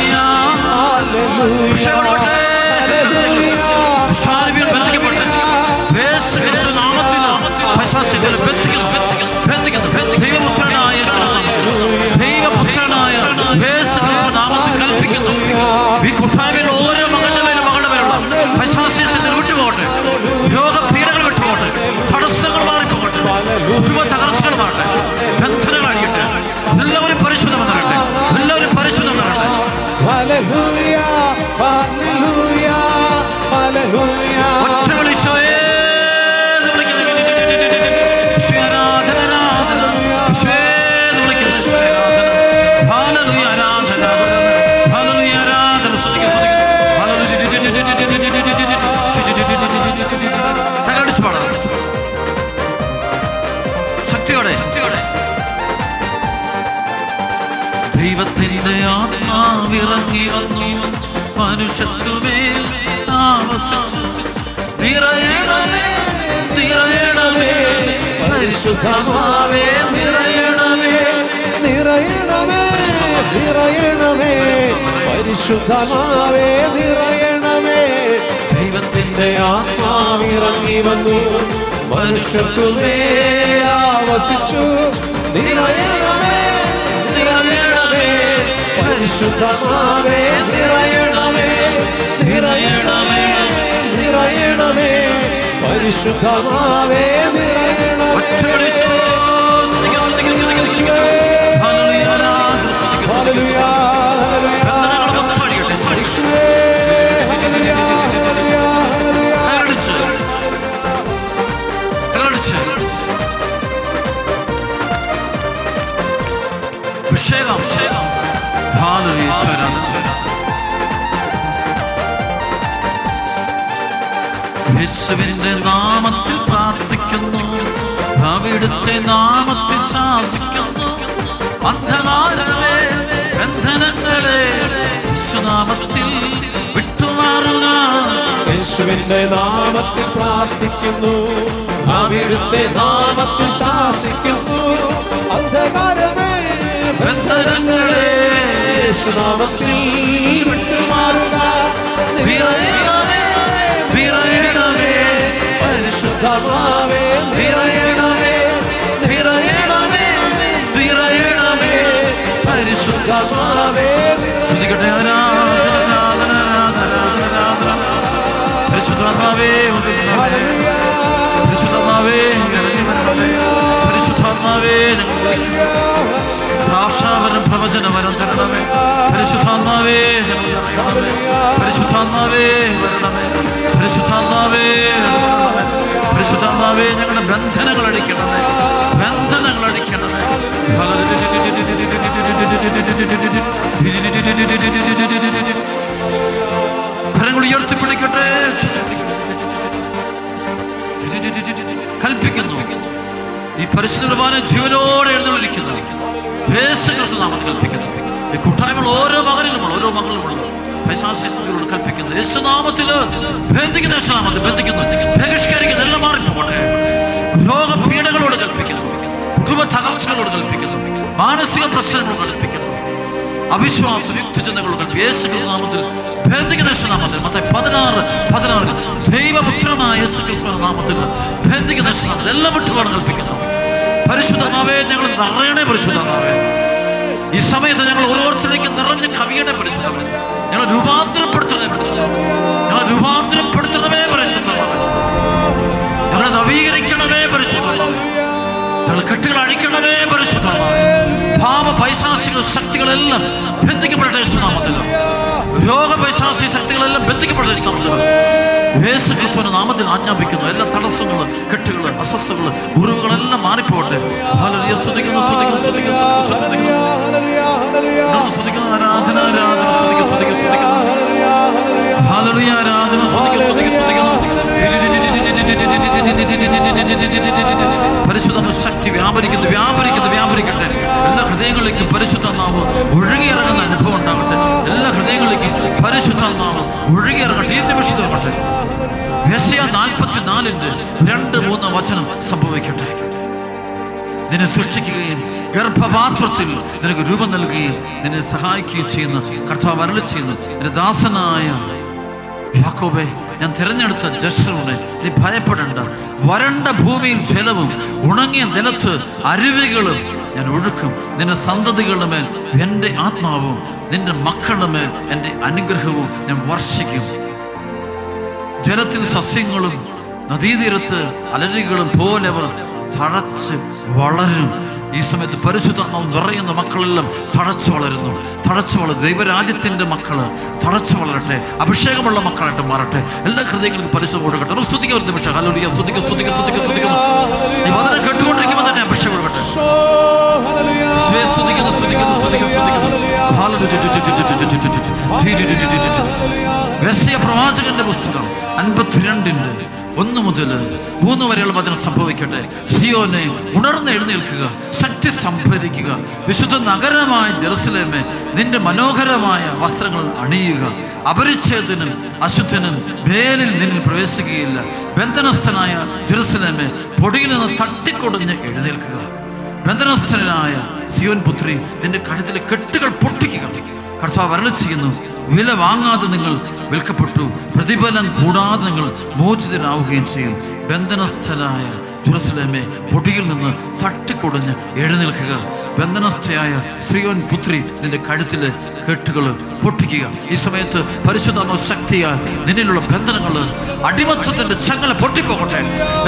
ഒറ്റ വിളിച്ചോയേ എന്ന് വിളിക്കുന്നു. ഈശോയെ ആരാധന, ആരാധന. ഈശോയെ എന്ന് വിളിക്കുന്നു. ഈശോയെ ആരാധന. ഹല്ലേലൂയ, ആരാധന. ഹല്ലേലൂയ, ആരാധന. സ്തുതിക്കുന്നു, സ്തുതിക്കുന്നു. ഹല്ലേലൂയ. കൈയടിച്ച് പാടാം. ശക്തിയോടെ, ശക്തിയോടെ. ദൈവത്തിന്റെ ആത്മാവിറങ്ങി വന്നു മനുഷ്യർക്കുമേൽ ആവസിച്ചു. നിറയണമേ, നിറയണമേ, പരിശുദ്ധാത്മാവേ നിറയണമേ, നിറയണമേ, നിറയണമേ, പരിശുദ്ധമാവേ നിറയണമേ. ദൈവത്തിന്റെ ആത്മാവിറങ്ങി വന്നു മനുഷ്യർക്കുമേ ആവസിച്ചു. നിറയണമേ, നിറയണമേ, പരിശുദ്ധമാവേ നിറയണമേ, നിറയണമേ, നിറയണമേ, പരിശുദ്ധമാവേ നിറയണമേ. ഹല്ലേലൂയ, യേശുവിന്റെ നാമത്തിൽ പ്രാർത്ഥിക്കുന്നു, അവിടുത്തെ നാമത്തിൽ ശാസിക്കുന്നു. അന്ധകാരങ്ങളെ, ബന്ധനങ്ങളെ യേശുനാമത്തിൽ വിട്ടുമാറുക. യേശുവിന്റെ നാമത്തിൽ പ്രാർത്ഥിക്കുന്നു, അവിടുത്തെ നാമത്തിൽ ശാസിക്കുന്നു. അന്ധകാരമേ, ബന്ധനങ്ങളെ യേശുനാമത്തിൽ വിട്ടുമാറുക. വിറയണമേ, വിറയണമേ, പരിശുദ്ധമാവേ വിറയണമേ, വിറയണമേ, വിറയണമേ, പരിശുദ്ധമാവേ സ്തുതിക്കട്ടെ. ആരാധന, ആരാധന, ആരാധന, ആരാധന. പരിശുദ്ധാത്മാവേ ഒഴുകണമേ, പരിശുദ്ധാത്മാവേ ഇറങ്ങി വരണമേ, പരിശുദ്ധാത്മാവേ ഭാഷാവരം പ്രവചനവരം തരണമേ, പരിശുദ്ധാത്മാവേ ഇറങ്ങണമേ, പരിശുദ്ധാത്മാവേ വരണമേ, പരിശുദ്ധാത്മാവേ വരണമേ, പരിശുദ്ധാത്മാവേ ഞങ്ങളുടെ ബന്ധനങ്ങൾ അടിക്കണമേ, ബന്ധനങ്ങൾ അടിക്കണമേ. കരങ്ങൾ ഉയർത്തിപ്പിടിക്കട്ടെ. കൽപ്പിക്കുന്നു, ഈ പരിശുദ്ധ കുർബാന ജീവനോടെ എഴുന്നള്ളിക്കുന്നു യേശുക്രിസ്തു നാമത്തിൽ കൽപ്പിക്കുന്നു. ഈ കൂട്ടായ്മകൾ ഓരോ മകനിലുമുള്ള, ഓരോ മകളിലുമുള്ള പൈശാചികതയോട് കൽപ്പിക്കുന്നു. യേശുനാമത്തില് ബന്ധിക്കുന്ന, യേശുനാമത്തിൽ ബന്ധിക്കുന്നു, ബഹിഷ്കരിക്കുന്ന എല്ലാം മാറിപ്പോകട്ടെ. രോഗപീഠകളോട് കൽപ്പിക്കുന്നു, കുടുംബ തകർച്ചകളോട് കൽപ്പിക്കുന്നു, മാനസിക പ്രശ്നങ്ങളോട് കൽപ്പിക്കുന്നു, അവിശ്വാസ യുക്തിചിന്തകളോട് യേശുക്രിസ്തു നാമത്തിൽ ബന്ധിക്കുന്ന യേശുനാമത്തിൽ. മത്തായി 16:16 ദൈവപുത്രനായ യേശുക്രിസ്തു നാമത്തിൽ ബന്ധിക്കുന്ന യേശുനാമത്തിൽ എല്ലാം വിട്ടുപാട് കൽപ്പിക്കുന്നു. പരിശുദ്ധമാവേ ഞങ്ങൾ നിറയണേ, പരിശുദ്ധമാവേ ഈ സമയത്ത് ഞങ്ങൾ ഓരോരുത്തരേക്ക് നിറഞ്ഞ് കവിയുടെ പരിശുദ്ധമേ, ഞങ്ങൾ രൂപാന്തരപ്പെടുത്തണമേ, പരിശുദ്ധമേ ഞങ്ങൾ രൂപാന്തരപ്പെടുത്തണമേ, പരിശുദ്ധമേ ഞങ്ങളെ നവീകരിക്കണമേ, പരിശുദ്ധമേ ഞങ്ങൾ കെട്ടുകൾ അഴിക്കണമേ, പരിശുദ്ധമേ പാപ പൈശാചിക ശക്തികളെല്ലാം ബന്ധിക്കപ്പെട്ട യേശുനാമത്തിൽ, രോഗ പൈശാചിക ശക്തികളെല്ലാം ബന്ധിക്കപ്പെട്ട യേശുനാമത്തിൽ യേശുക്രിസ്തുവിന്റെ നാമത്തിൽ ആജ്ഞാപിക്കുന്നു. എല്ലാ തടസ്സങ്ങളും, കെട്ടുകൾ, അസ്വസ്ഥകൾ, മുറിവുകളെല്ലാം മാറിപ്പോട്ടെ. ഹല്ലേലൂയ, സ്തുതിക്കുന്നു, സ്തുതിക്കുന്നു, സ്തുതിക്കുന്നു, സ്തുതിക്കുന്നു, സ്തുതിക്കുന്നു, ആരാധന, ആരാധന, സ്തുതിക്കുന്നു, സ്തുതിക്കുന്നു, സ്തുതിക്കുന്നു, ഹല്ലേലൂയ, ആരാധന, സ്തുതിക്കുന്നു, സ്തുതിക്കുന്നു, സ്തുതിക്കുന്നു. പരിശുദ്ധ ശക്തി വ്യാപരിക്കുന്നു, വ്യാപരിക്കുന്നു, വ്യാപരിക്കട്ടെ. എല്ലാ ഹൃദയങ്ങളിലേക്കും പരിശുദ്ധ നാമം ഒഴുകിയിറങ്ങുന്ന അനുഭവം ഉണ്ടാകട്ടെ. എല്ലാ ഹൃദയങ്ങളിലേക്കും പരിശുദ്ധ നാമം ഒഴുകിയിറങ്ങട്ടെ. ഈ നിമിഷത്തെ യെശയ്യാ 44:2-3 വചനം സംഭവിക്കട്ടെ. നിന്നെ സൃഷ്ടിക്കുകയും ഗർഭപാത്രത്തിൽ നിനക്ക് രൂപം നൽകുകയും നിന്നെ സഹായിക്കുകയും ചെയ്യുന്ന കർത്താവ് അരുളി ചെയ്യുന്നു, നിന്റെ ദാസനായ യാക്കോബേ, ഞാൻ തിരഞ്ഞെടുത്ത ജസ്രൂനെ, നീ ഭയപ്പെടേണ്ട. വരണ്ട ഭൂമിയിൽ ജലവും ഉണങ്ങിയ നിലത്ത് അരുവികളും ഞാൻ ഒഴുക്കും. നിന്റെ സന്തതികളുടെ മേൽ എൻ്റെ ആത്മാവും നിന്റെ മക്കളുടെ മേൽ എൻ്റെ അനുഗ്രഹവും ഞാൻ വർഷിക്കും. ജലത്തിൽ സസ്യങ്ങളും നദീതീരത്ത് അലരികളും പോലെ അവർ തഴച്ച് വളരും. ഈ സമയത്ത് പരിശുദ്ധാത്മാവ് നിറയുന്ന മക്കളെല്ലാം തഴച്ചു വളരുന്നു. ദൈവരാജ്യത്തിൻ്റെ മക്കള് തഴച്ചു വളരട്ടെ, അഭിഷേകമുള്ള മക്കളായിട്ട് മാറട്ടെ. എല്ലാ ഹൃദയങ്ങൾക്കും പരിശുദ്ധം കൊടുക്കട്ടെ. സ്തുതിക്കുക ഒരു നിമിഷം. ഹല്ലേലൂയ. സ്തുതിക്കുന്നു. ഈ വചനം കേട്ടുകൊണ്ടിരിക്കുമ്പോൾ തന്നെ അഭിഷേകം കൊടുക്കട്ടെ. യെശയ്യാ പ്രവാചകന്റെ പുസ്തകം 52:1 മുതൽ 3 വരെയുള്ള വചനം സംഭവിക്കട്ടെ. സിയോനെ, ഉണർന്ന് എഴുന്നേൽക്കുക, ശക്തി സംഭരിക്കുക. വിശുദ്ധ നഗരമായ ജെറുസലേമേ, നിന്റെ മനോഹരമായ വസ്ത്രങ്ങൾ അണിയുക. അപരിച്ഛേദനും അശുദ്ധനും വേലിൽ നിന്നിൽ പ്രവേശിക്കുകയില്ല. ബന്ധനസ്ഥനായ ജെറുസലേമേ, പൊടിയിൽ നിന്ന് തട്ടിക്കൊടഞ്ഞ് എഴുന്നേൽക്കുക. ബന്ധനസ്ഥനായ സിയോൻ പുത്രി, നിന്റെ കഴുത്തിലെ കെട്ടുകൾ പൊട്ടിക്കുക. കർത്താവ് അരുളി ചെയ്യുന്നു, വില വാങ്ങാതെ നിങ്ങൾ വിൽക്കപ്പെട്ടു, പ്രതിഫലം കൂടാതെ നിങ്ങൾ മോചിതരാവുകയും ചെയ്യും. ബന്ധനസ്ഥനായ ജെറുസലേമേ, പൊടിയിൽ നിന്ന് തട്ടിക്കൊടഞ്ഞ് എഴുന്നേൽക്കുക. ബന്ധനസ്ഥയായ സിയോൻ പുത്രി, നിന്റെ കഴുത്തിലെ കെട്ടുകൾ പൊട്ടിക്കുക. ഈ സമയത്ത് പരിശുദ്ധാത്മ ശക്തിയാൽ നിന്നിലുള്ള ബന്ധനങ്ങൾ, അടിമത്തത്തിന്റെ ചങ്ങല പൊട്ടിപ്പോകട്ടെ.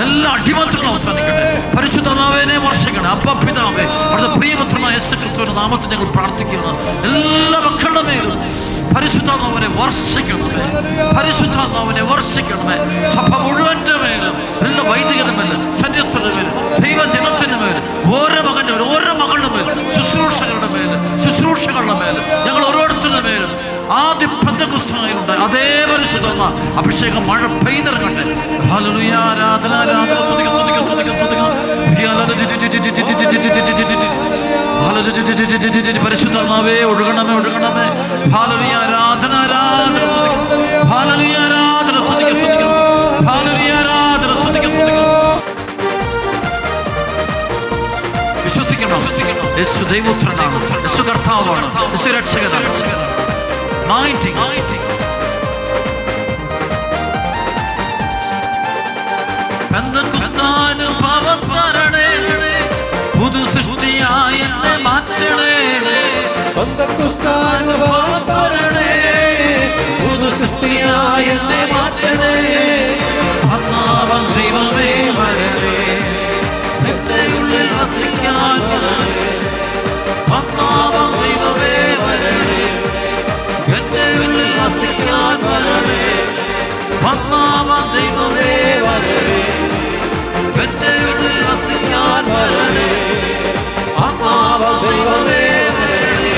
എല്ലാ അടിമത്തങ്ങളും അവസാനിക്കട്ടെ. പരിശുദ്ധാത്മാവിനെ വർഷിക്കണം. അപ്പാ പിതാവേ, അവിടുത്തെ പ്രിയപുത്രനായ യേശുക്രിസ്തുവിന്റെ നാമത്തിൽ ഞങ്ങൾ പ്രാർത്ഥിക്കുകയാണ്. എല്ലാ മക്കളുടെ മേലും പരിശുദ്ധാത്മാവിനെ വർഷിക്കണമേ. സഭ മുഴുവൻ്റെ മേലും, എല്ലാ വൈദികരുടെ മേലും, സന്യസ്തരുടെ മേലും, ദൈവജനത്തിന്റെ മേലും, ഓരോ മകളുടെ മേലും, ശുശ്രൂഷകളുടെ മേലും, ഞങ്ങൾ ഓരോരുത്തരുടെ മേലും ആദ്യ പെന്തക്കോസ്തായിലുണ്ട് അതേ പരിശുദ്ധ അഭിഷേകം മഴ പെയ്തിറങ്ങട്ടെ. ഹല്ലേലൂയ. ആരാധന. പരിശുദ്ധാത്മാവേ, ഒഴുകണമേ. ഹല്ലേലൂയ. ആരാധന. ഹല്ലേലൂയ. ആരാധന. ഹല്ലേലൂയ. ആരാധന. വിശ്വസിക്കണം. യേശു ദൈവപുത്രനാണ്, യേശു കർത്താവാണ്, യേശു രക്ഷകനാണ്. പുതു സൃഷ്ടിയായി എന്നെ മാറ്റണേ. പുതു സൃഷ്ടിയായി എന്നെ മാറ്റണേ. ആത്മാവൻ ദൈവമേ വരണേ, എന്റെ ഉള്ളിൽ വസിക്കാൻ വരണേ. ആത്മാവൻ ദൈവമേ വരണേ, എന്റെ ഉള്ളിൽ വസിക്കാൻ വരണേ. ആത്മാവൻ ദൈവമേ വരണേ, എന്റെ ഉള്ളിൽ വസിക്കാൻ വരണേ. ആത്മാവൻ ദൈവമേ വരണേ,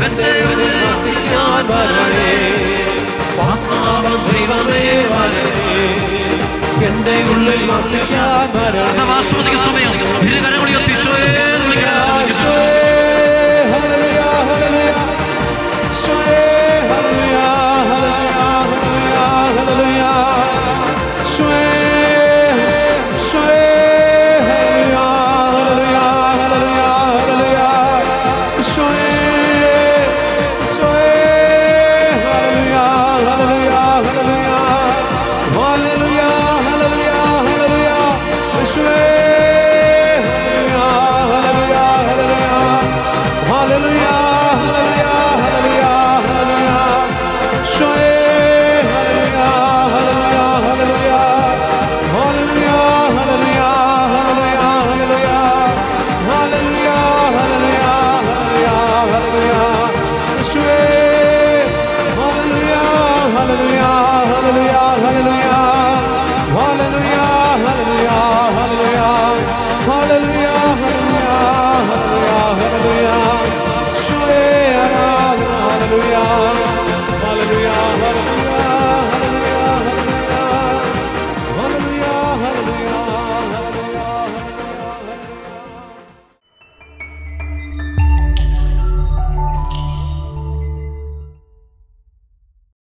എന്റെ ഉള്ളിൽ വസിക്കാൻ വരണേ. ആത്മാവൻ ദൈവമേ വരണേ, എന്റെ ഉള്ളിൽ വസിക്കാൻ വരണേ. ആസ്വദിക്കുന്ന സമയം ഇരുകരങ്ങളിൽ ഈശോയെ Hallelujah, hallelujah, hallelujah.